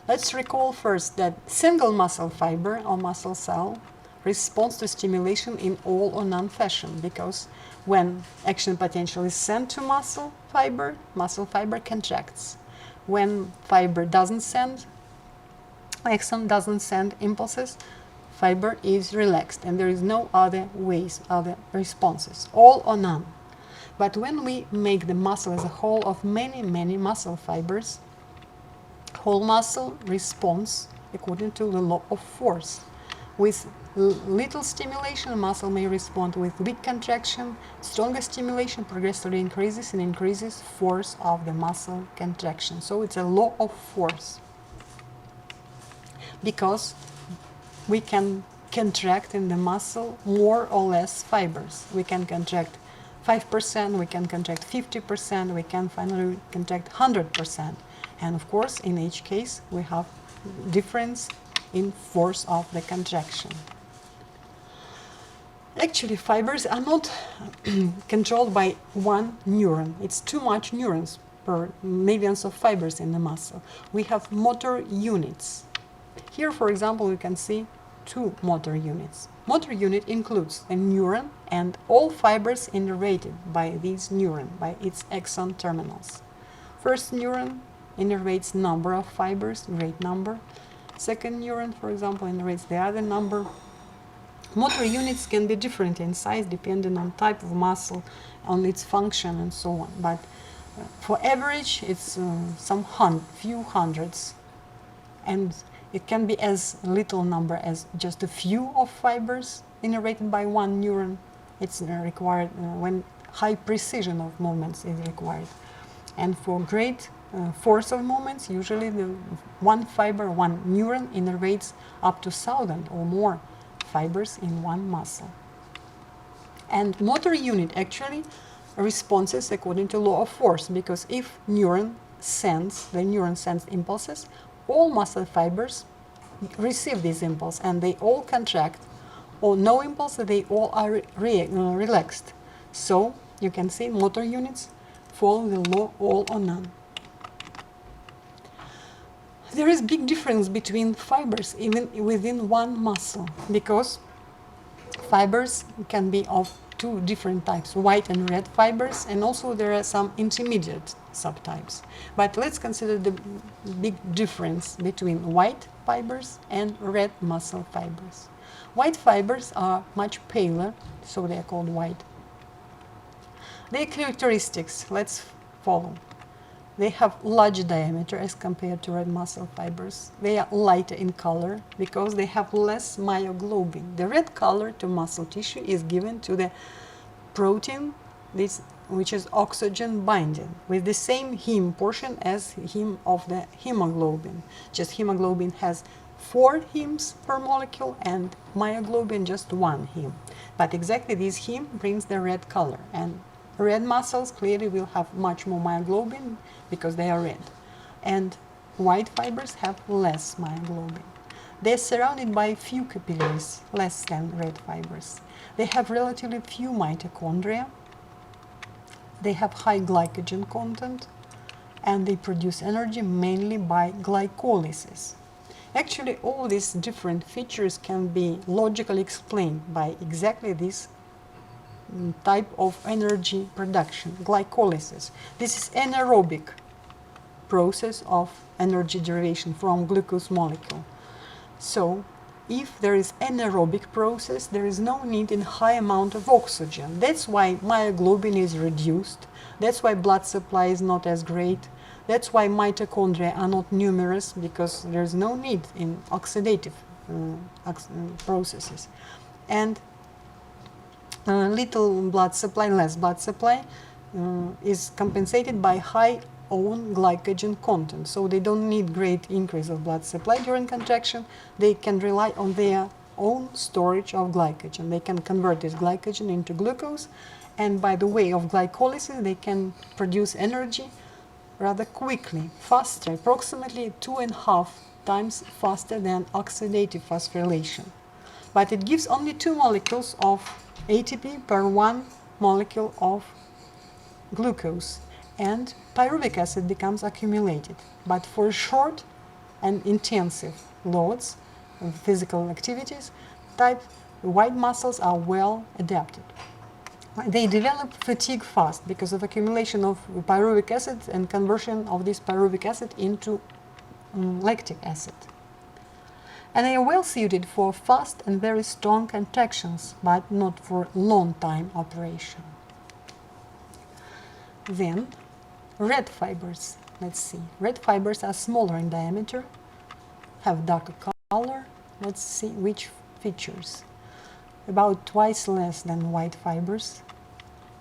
Let's recall first that single muscle fiber or muscle cell responds to stimulation in all or none fashion, because when action potential is sent to muscle fiber contracts. When fiber doesn't send, axon doesn't send impulses, fiber is relaxed, and there is no other ways, other responses, all or none. But when we make the muscle as a whole of many, many muscle fibers, whole muscle responds according to the law of force. With little stimulation, a muscle may respond with weak contraction. Stronger stimulation progressively increases force of the muscle contraction. So it's a law of force, because we can contract in the muscle more or less fibers. We can contract 5%, we can contract 50%, we can finally contract 100%. And of course, in each case, we have difference in force of the contraction. Actually, fibers are not controlled by one neuron. It's too much neurons per millions of fibers in the muscle. We have motor units. Here, for example, you can see two motor units. Motor unit includes a neuron and all fibers innervated by this neuron, by its axon terminals. First neuron innervates number of fibers, great number. Second neuron, for example, innervates the other number. Motor units can be different in size depending on type of muscle, on its function, and so on. But for average, it's few hundreds, and it can be as little number as just a few of fibers innervated by one neuron. It's required when high precision of movements is required. And for great force of movements, usually the one fiber, one neuron innervates up to 1,000 or more fibers in one muscle. And motor unit actually responses according to law of force, because if the neuron sends impulses, all muscle fibers receive this impulse and they all contract, or no impulse, they all are relaxed. So you can see motor units follow the law all or none. There is big difference between fibers even within one muscle, because fibers can be of two different types, white and red fibers, and also there are some intermediate subtypes. But let's consider the big difference between white fibers and red muscle fibers. White fibers are much paler, so they are called white. Their characteristics, let's follow. They have larger diameter as compared to red muscle fibers. They are lighter in color because they have less myoglobin. The red color to muscle tissue is given to the protein, which is oxygen binding, with the same heme portion as heme of the hemoglobin. Just hemoglobin has 4 hemes per molecule and myoglobin just 1 heme. But exactly this heme brings the red color, and red muscles clearly will have much more myoglobin because they are red, and white fibers have less myoglobin. They are surrounded by few capillaries, less than red fibers. They have relatively few mitochondria. They have high glycogen content, and they produce energy mainly by glycolysis. Actually, all these different features can be logically explained by exactly this type of energy production, glycolysis. This is anaerobic process of energy derivation from glucose molecule. So, if there is anaerobic process, there is no need in high amount of oxygen. That's why myoglobin is reduced. That's why blood supply is not as great. That's why mitochondria are not numerous, because there is no need in oxidative processes. And little blood supply, less blood supply is compensated by high own glycogen content. So they don't need great increase of blood supply during contraction. They can rely on their own storage of glycogen. They can convert this glycogen into glucose, and by the way of glycolysis they can produce energy rather quickly, faster, approximately 2.5 times faster than oxidative phosphorylation. But it gives only 2 molecules of ATP per 1 molecule of glucose, and pyruvic acid becomes accumulated. But for short and intensive loads of physical activities, type white muscles are well adapted. They develop fatigue fast because of accumulation of pyruvic acid and conversion of this pyruvic acid into lactic acid. And they are well suited for fast and very strong contractions, but not for long time operation. Then, red fibers. Let's see. Red fibers are smaller in diameter, have darker color. Let's see which features. About twice less than white fibers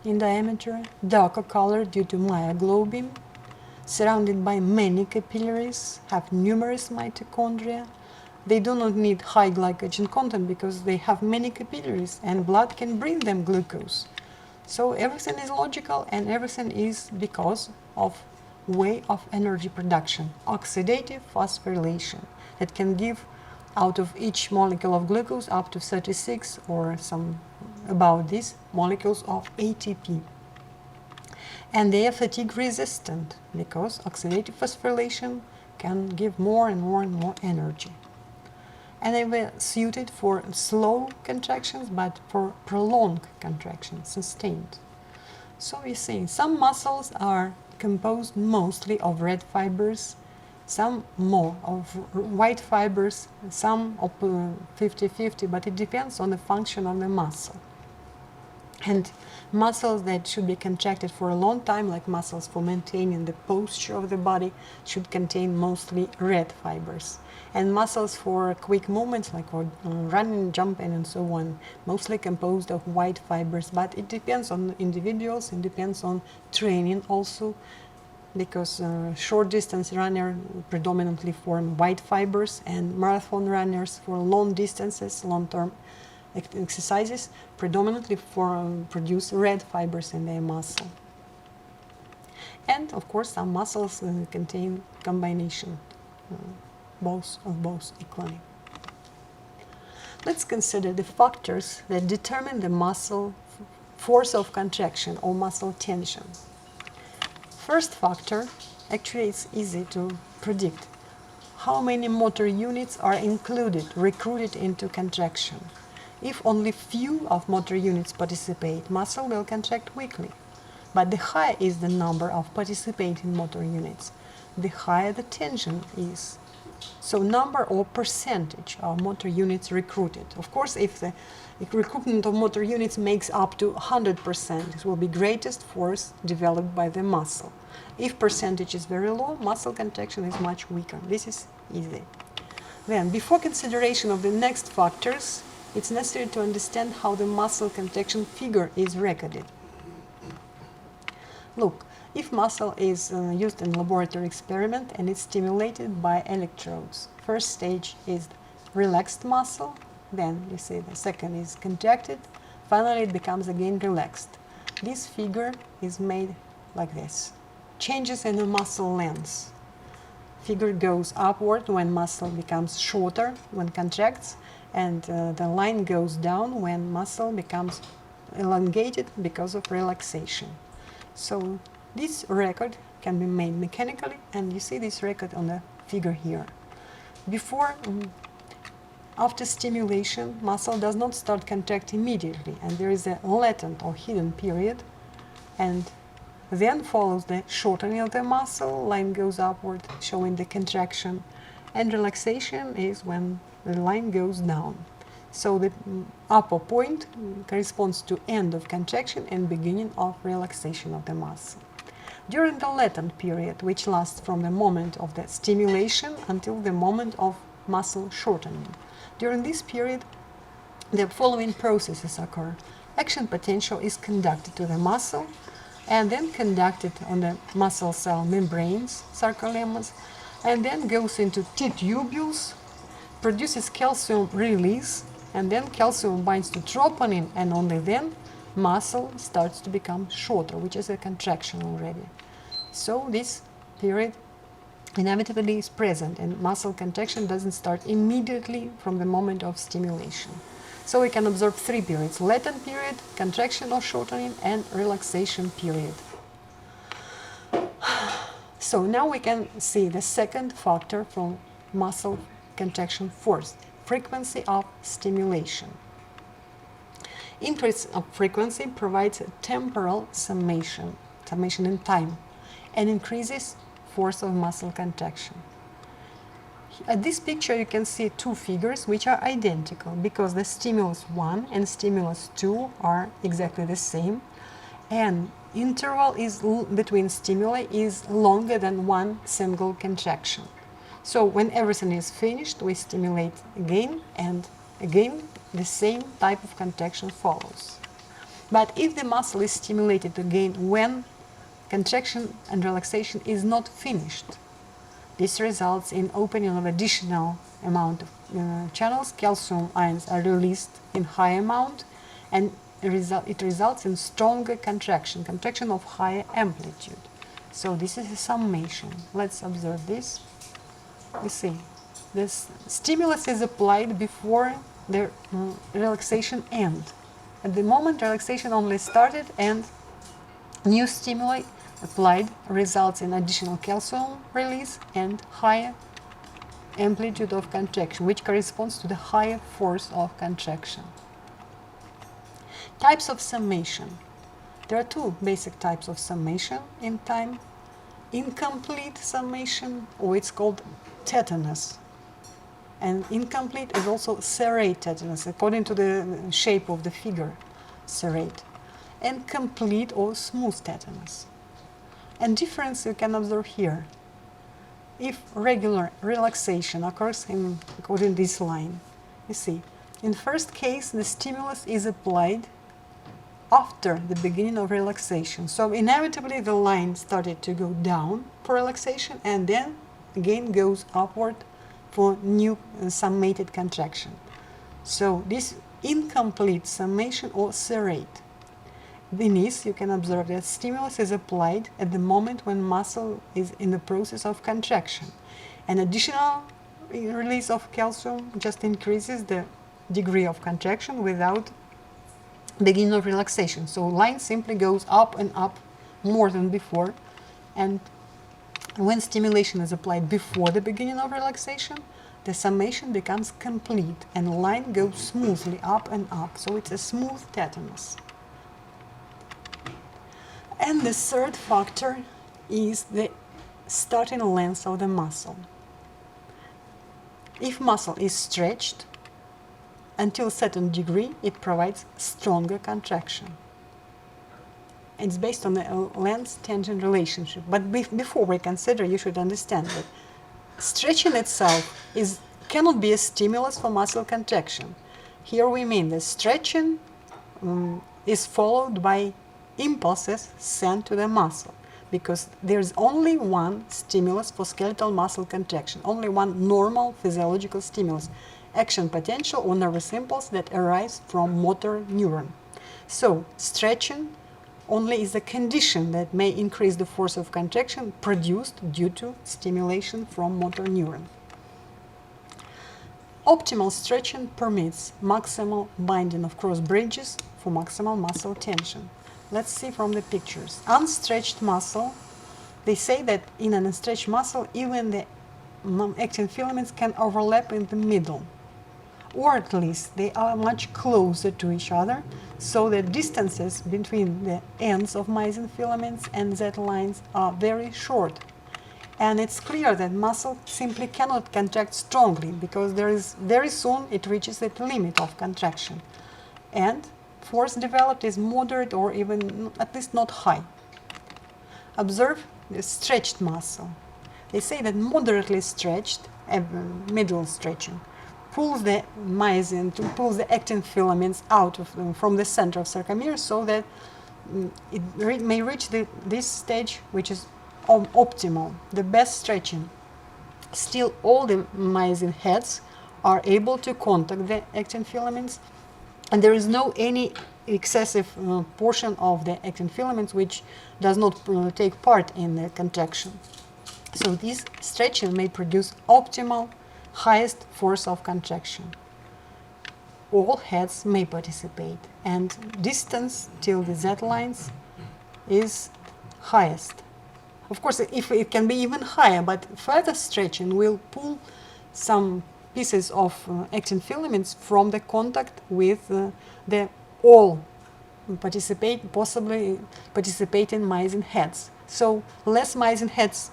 in diameter, darker color due to myoglobin, surrounded by many capillaries, have numerous mitochondria. They do not need high glycogen content because they have many capillaries and blood can bring them glucose. So everything is logical, and everything is because of way of energy production, oxidative phosphorylation, that can give out of each molecule of glucose up to 36 or some about these molecules of ATP. And they are fatigue resistant because oxidative phosphorylation can give more and more and more energy. And they were suited for slow contractions, but for prolonged contractions, sustained. So you see, some muscles are composed mostly of red fibers, some more of white fibers, some of 50-50, but it depends on the function of the muscle. And muscles that should be contracted for a long time, like muscles for maintaining the posture of the body, should contain mostly red fibers. And muscles for quick movements, like for running, jumping, and so on, mostly composed of white fibers. But it depends on individuals, it depends on training also, because short distance runners predominantly form white fibers, and marathon runners for long distances, long-term exercises, predominantly produce red fibers in their muscle. And of course, some muscles contain combination, both equally. Let's consider the factors that determine the muscle force of contraction or muscle tension. First factor, actually it's easy to predict. how many motor units are recruited into contraction. If only few of motor units participate, muscle will contract weakly. But the higher is the number of participating motor units, the higher the tension is. So number or percentage of motor units recruited. Of course, if the recruitment of motor units makes up to 100%, it will be greatest force developed by the muscle. If percentage is very low, muscle contraction is much weaker. This is easy. Then, before consideration of the next factors, it's necessary to understand how the muscle contraction figure is recorded. Look, if muscle is used in laboratory experiment and it's stimulated by electrodes, first stage is relaxed muscle, then you see the second is contracted, finally it becomes again relaxed. This figure is made like this. Changes in the muscle length. Figure goes upward when muscle becomes shorter, when contracts, and the line goes down when muscle becomes elongated because of relaxation. So this record can be made mechanically, and you see this record on the figure here. After stimulation, muscle does not start contracting immediately, and there is a latent or hidden period, and then follows the shortening of the muscle, line goes upward, showing the contraction, and relaxation is when the line goes down. So the upper point corresponds to end of contraction and beginning of relaxation of the muscle. During the latent period, which lasts from the moment of the stimulation until the moment of muscle shortening, during this period, the following processes occur. Action potential is conducted to the muscle and then conducted on the muscle cell membranes, sarcolemmas, and then goes into Tubules, produces calcium release, and then calcium binds to troponin, and only then muscle starts to become shorter, which is a contraction already. So this period inevitably is present, and muscle contraction doesn't start immediately from the moment of stimulation. So we can observe three periods: latent period, contraction or shortening, and relaxation period. So now we can see the second factor from muscle contraction force: frequency of stimulation. Increase of frequency provides a temporal summation in time, and increases force of muscle contraction. At this picture you can see two figures which are identical because the stimulus 1 and stimulus 2 are exactly the same, and interval between stimuli is longer than one single contraction. So when everything is finished, we stimulate again, and again the same type of contraction follows. But if the muscle is stimulated again when contraction and relaxation is not finished, this results in opening of additional amount of channels. Calcium ions are released in high amount, and it results in stronger contraction of higher amplitude. So this is a summation. Let's observe this. You see, this stimulus is applied before the relaxation ends. At the moment relaxation only started, and new stimuli applied results in additional calcium release and higher amplitude of contraction, which corresponds to the higher force of contraction. Types of summation. There are two basic types of summation in time: incomplete summation, or it's called tetanus. And incomplete is also serrate tetanus, according to the shape of the figure, serrate. And complete or smooth tetanus. And difference you can observe here. If regular relaxation occurs according to this line, you see, in first case the stimulus is applied after the beginning of relaxation. So inevitably the line started to go down for relaxation and then again goes upward for new summated contraction. So this incomplete summation or serrate. Beneath, you can observe that stimulus is applied at the moment when muscle is in the process of contraction. An additional release of calcium just increases the degree of contraction without beginning of relaxation. So line simply goes up and up more than before, and When stimulation is applied before the beginning of relaxation, the summation becomes complete and the line goes smoothly up and up, so it's a smooth tetanus. And the third factor is the starting length of the muscle. If muscle is stretched until a certain degree, it provides stronger contraction. It's based on the length-tension relationship. But before we consider, you should understand that stretching itself cannot be a stimulus for muscle contraction. Here we mean that stretching is followed by impulses sent to the muscle, because there's only one stimulus for skeletal muscle contraction, only one normal physiological stimulus, action potential or nervous impulse that arises from motor neuron. So stretching only is a condition that may increase the force of contraction produced due to stimulation from motor neuron. Optimal stretching permits maximal binding of cross bridges for maximal muscle tension. Let's see from the pictures. Unstretched muscle, they say that in an unstretched muscle, even the actin filaments can overlap in the middle, or at least they are much closer to each other, so the distances between the ends of myosin filaments and Z lines are very short. And it's clear that muscle simply cannot contract strongly, because very soon it reaches its limit of contraction. And force developed is moderate or even at least not high. Observe the stretched muscle. They say that moderately stretched, middle stretching, pulls the myosin, pulls the actin filaments out from the center of sarcomere, so that it may reach this stage, which is optimal, the best stretching. Still, all the myosin heads are able to contact the actin filaments, and there is no any excessive portion of the actin filaments which does not take part in the contraction. So this stretching may produce optimal, highest force of contraction. All heads may participate, and distance till the Z lines is highest. Of course, if it can be even higher, but further stretching will pull some pieces of actin filaments from the contact with the all possibly participating myosin heads. So less myosin heads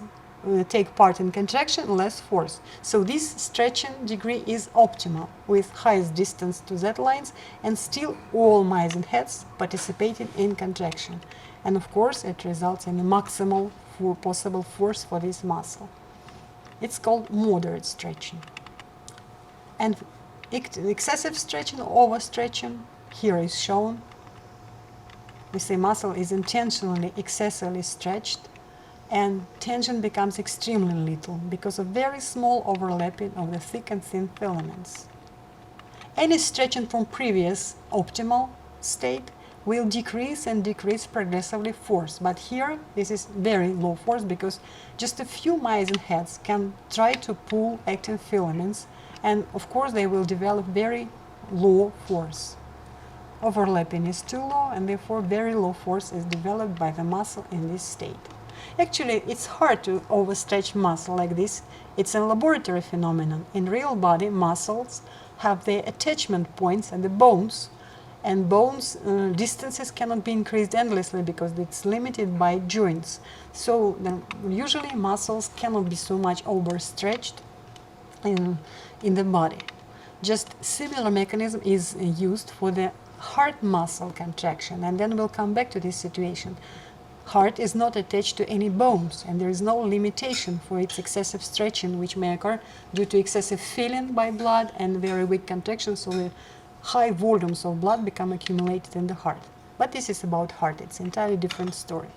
take part in contraction, less force. So this stretching degree is optimal, with highest distance to Z lines, and still all myosin heads participating in contraction. And of course, it results in a maximal possible force for this muscle. It's called moderate stretching. And excessive stretching, overstretching, here is shown. We say muscle is intentionally excessively stretched, and tension becomes extremely little because of very small overlapping of the thick and thin filaments. Any stretching from previous optimal state will decrease and decrease progressively force, but here this is very low force, because just a few myosin heads can try to pull actin filaments, and of course they will develop very low force. Overlapping is too low, and therefore very low force is developed by the muscle in this state. Actually, it's hard to overstretch muscle like this. It's a laboratory phenomenon. In real body, muscles have their attachment points at the bones, and bones distances cannot be increased endlessly because it's limited by joints. So usually muscles cannot be so much overstretched in the body. Just similar mechanism is used for the heart muscle contraction, and then we'll come back to this situation. Heart is not attached to any bones, and there is no limitation for its excessive stretching, which may occur due to excessive filling by blood and very weak contraction, so the high volumes of blood become accumulated in the heart. But this is about heart, it's an entirely different story.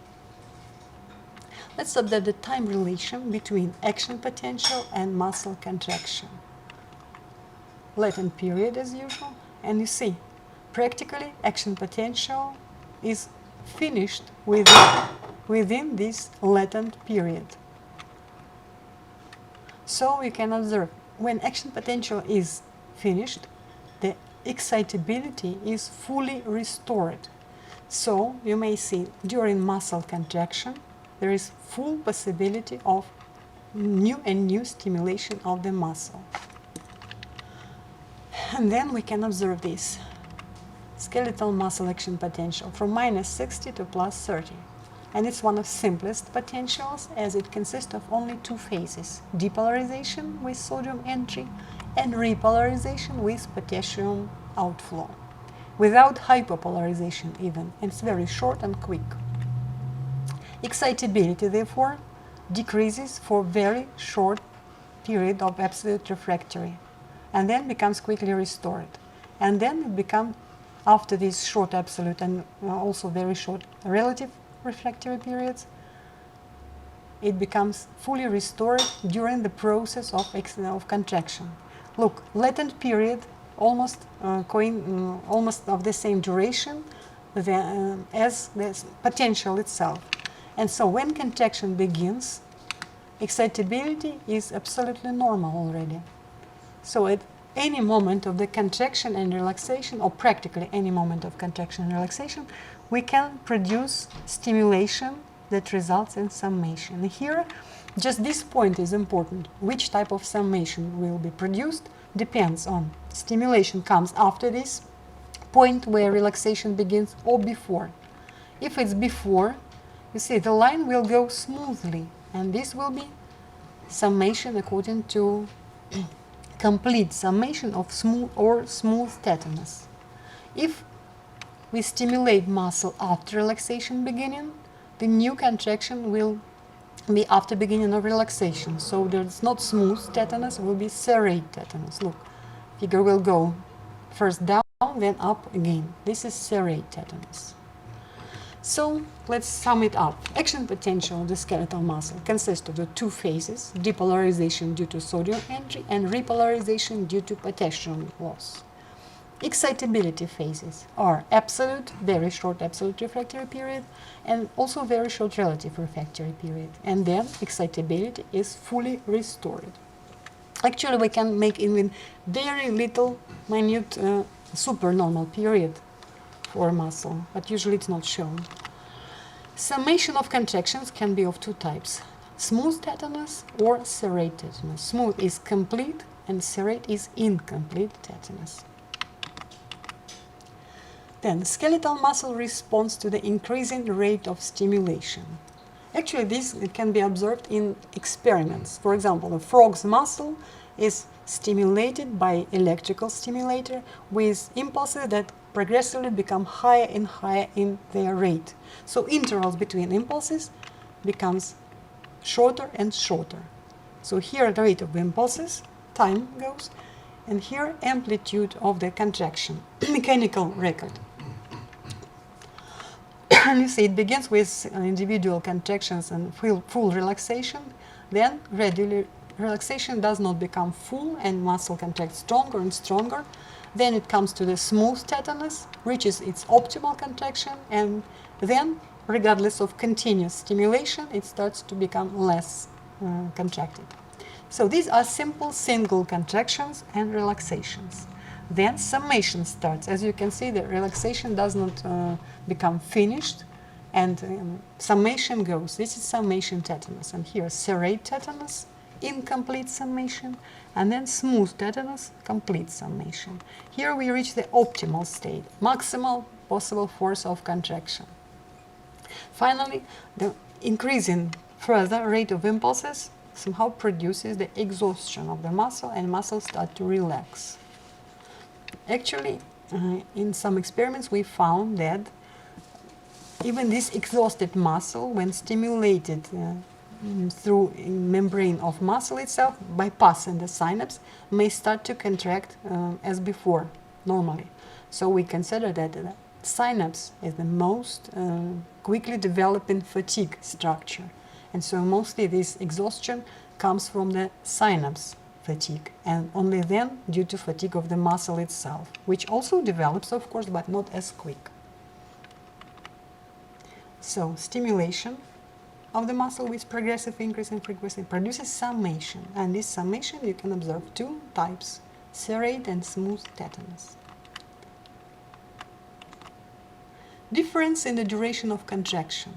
Let's observe the time relation between action potential and muscle contraction. Latent period as usual, and you see, practically action potential is finished within this latent period. So we can observe, when action potential is finished, the excitability is fully restored. So you may see during muscle contraction there is full possibility of new stimulation of the muscle. And then we can observe this skeletal muscle action potential from -60 to +30. And it's one of simplest potentials as it consists of only two phases, depolarization with sodium entry and repolarization with potassium outflow, without hypopolarization even, and it's very short and quick. Excitability, therefore, decreases for very short period of absolute refractory and then becomes quickly restored. And then it becomes, after these short absolute and also very short relative refractory periods, it becomes fully restored during the process of contraction. Look, latent period almost of the same duration as the potential itself. And so when contraction begins, excitability is absolutely normal already. So at any moment of the contraction and relaxation, or practically any moment of contraction and relaxation, we can produce stimulation that results in summation. Here, just this point is important. Which type of summation will be produced depends on stimulation comes after this point where relaxation begins or before. If it's before, you see the line will go smoothly, and this will be summation according to complete summation of smooth tetanus. If we stimulate muscle after relaxation beginning, the new contraction will be after beginning of relaxation. So there's not smooth tetanus, it will be serrate tetanus. Look, figure will go first down, then up again. This is serrate tetanus. So let's sum it up. Action potential of the skeletal muscle consists of the two phases, depolarization due to sodium entry and repolarization due to potassium loss. Excitability phases are absolute, very short absolute refractory period, and also very short relative refractory period. And then excitability is fully restored. Actually, we can make even very little minute supernormal period for muscle, but usually it's not shown. Summation of contractions can be of two types, smooth tetanus or serrate tetanus. Smooth is complete and serrate is incomplete tetanus. Then, skeletal muscle responds to the increasing rate of stimulation. Actually, this can be observed in experiments. For example, the frog's muscle is stimulated by electrical stimulator with impulses that progressively become higher and higher in their rate. So intervals between impulses becomes shorter and shorter. So here the rate of impulses, time goes, and here amplitude of the contraction, mechanical record. And you see it begins with individual contractions and full relaxation, then gradually relaxation does not become full and muscle contracts stronger and stronger. Then it comes to the smooth tetanus, reaches its optimal contraction, and then, regardless of continuous stimulation, it starts to become less contracted. So these are simple single contractions and relaxations. Then summation starts. As you can see, the relaxation does not become finished, and summation goes. This is summation tetanus, and here serrate tetanus, incomplete summation, and then smooth tetanus, complete summation. Here we reach the optimal state, maximal possible force of contraction. Finally, the increasing further rate of impulses somehow produces the exhaustion of the muscle, and muscles start to relax. Actually, in some experiments we found that even this exhausted muscle, when stimulated through membrane of muscle itself, bypassing the synapse, may start to contract as before, normally. So we consider that the synapse is the most quickly developing fatigue structure. And so mostly this exhaustion comes from the synapse fatigue, and only then due to fatigue of the muscle itself, which also develops, of course, but not as quick. So stimulation of the muscle with progressive increase in frequency produces summation, and this summation you can observe two types, serrate and smooth tetanus. Difference in the duration of contraction.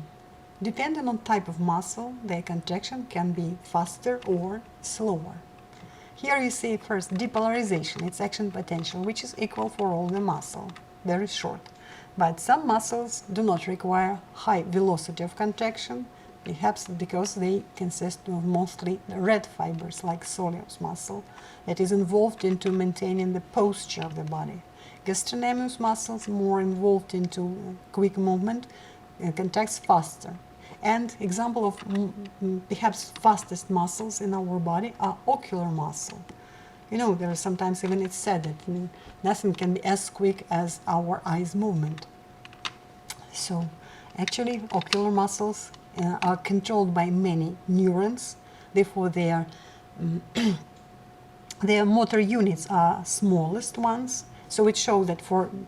Depending on type of muscle, the contraction can be faster or slower. Here you see first depolarization, its action potential, which is equal for all the muscle, very short. But some muscles do not require high velocity of contraction, perhaps because they consist of mostly red fibers, like soleus muscle, that is involved into maintaining the posture of the body. Gastrocnemius muscles, more involved into quick movement, contracts faster. And example of perhaps fastest muscles in our body are ocular muscle. You know, there is sometimes even it's said that nothing can be as quick as our eyes movement. So actually ocular muscles are controlled by many neurons, therefore their motor units are smallest ones. So it shows that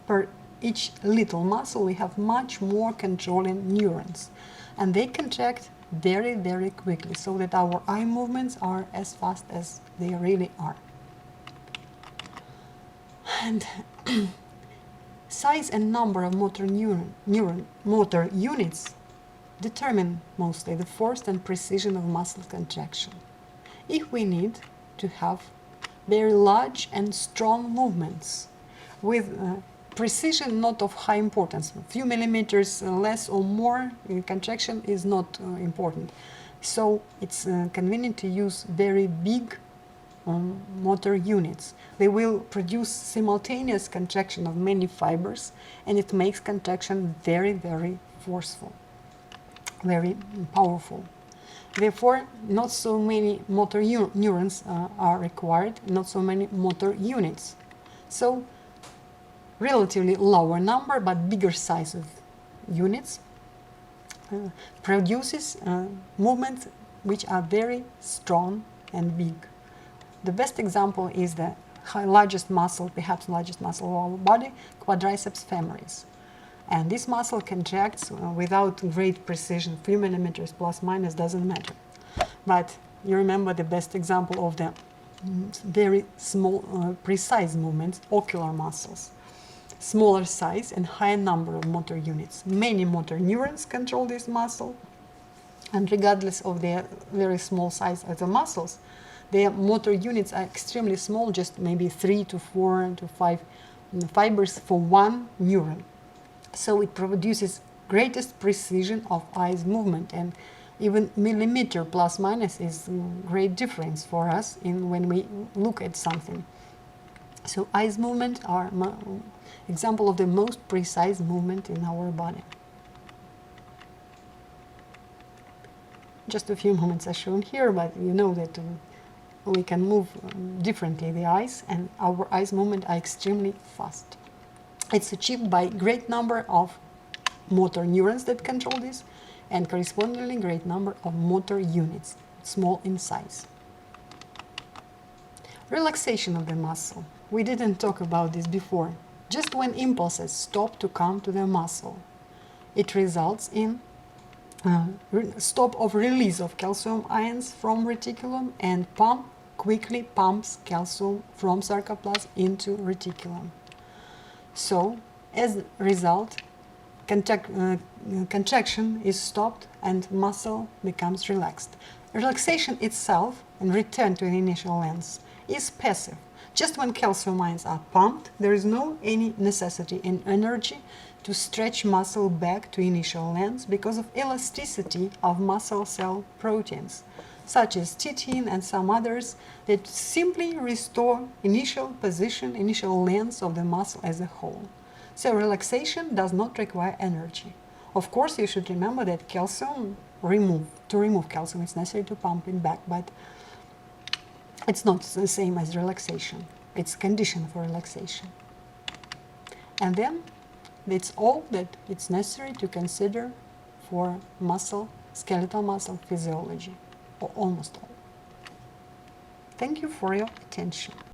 per each little muscle we have much more controlling neurons. And they contract very, very quickly, so that our eye movements are as fast as they really are. And size and number of motor units determine mostly the force and precision of muscle contraction. If we need to have very large and strong movements with precision not of high importance, a few millimeters less or more contraction is not important. So it's convenient to use very big motor units. They will produce simultaneous contraction of many fibers, and it makes contraction very, very forceful, very powerful. Therefore, not so many motor neurons are required, not so many motor units. So relatively lower number but bigger size of units produces movements which are very strong and big. The best example is the largest muscle, perhaps largest muscle of our body, quadriceps femoris. And this muscle contracts without great precision, few millimeters plus minus doesn't matter. But you remember the best example of the very small, precise movements, ocular muscles. Smaller size and higher number of motor units. Many motor neurons control this muscle, and regardless of their very small size of the muscles, their motor units are extremely small, just maybe 3 to 4 to 5 fibers for one neuron. So it produces greatest precision of eyes movement, and even millimeter plus minus is great difference for us when we look at something. So eyes movement are example of the most precise movement in our body. Just a few movements are shown here, but you know that we can move differently the eyes, and our eyes movement are extremely fast. It's achieved by great number of motor neurons that control this, and correspondingly great number of motor units, small in size. Relaxation of the muscle. We didn't talk about this before. Just when impulses stop to come to the muscle, it results in stop of release of calcium ions from reticulum, and quickly pumps calcium from sarcoplasm into reticulum. So, as a result, contraction is stopped and muscle becomes relaxed. Relaxation itself and return to the initial length is passive. Just when calcium ions are pumped, there is no any necessity in energy to stretch muscle back to initial length because of elasticity of muscle cell proteins, such as titin and some others, that simply restore initial position, initial length of the muscle as a whole. So relaxation does not require energy. Of course, you should remember that to remove calcium, it's necessary to pump it back, but it's not the same as relaxation. It's condition for relaxation. And then it's all that it's necessary to consider for skeletal muscle physiology, or almost all. Thank you for your attention.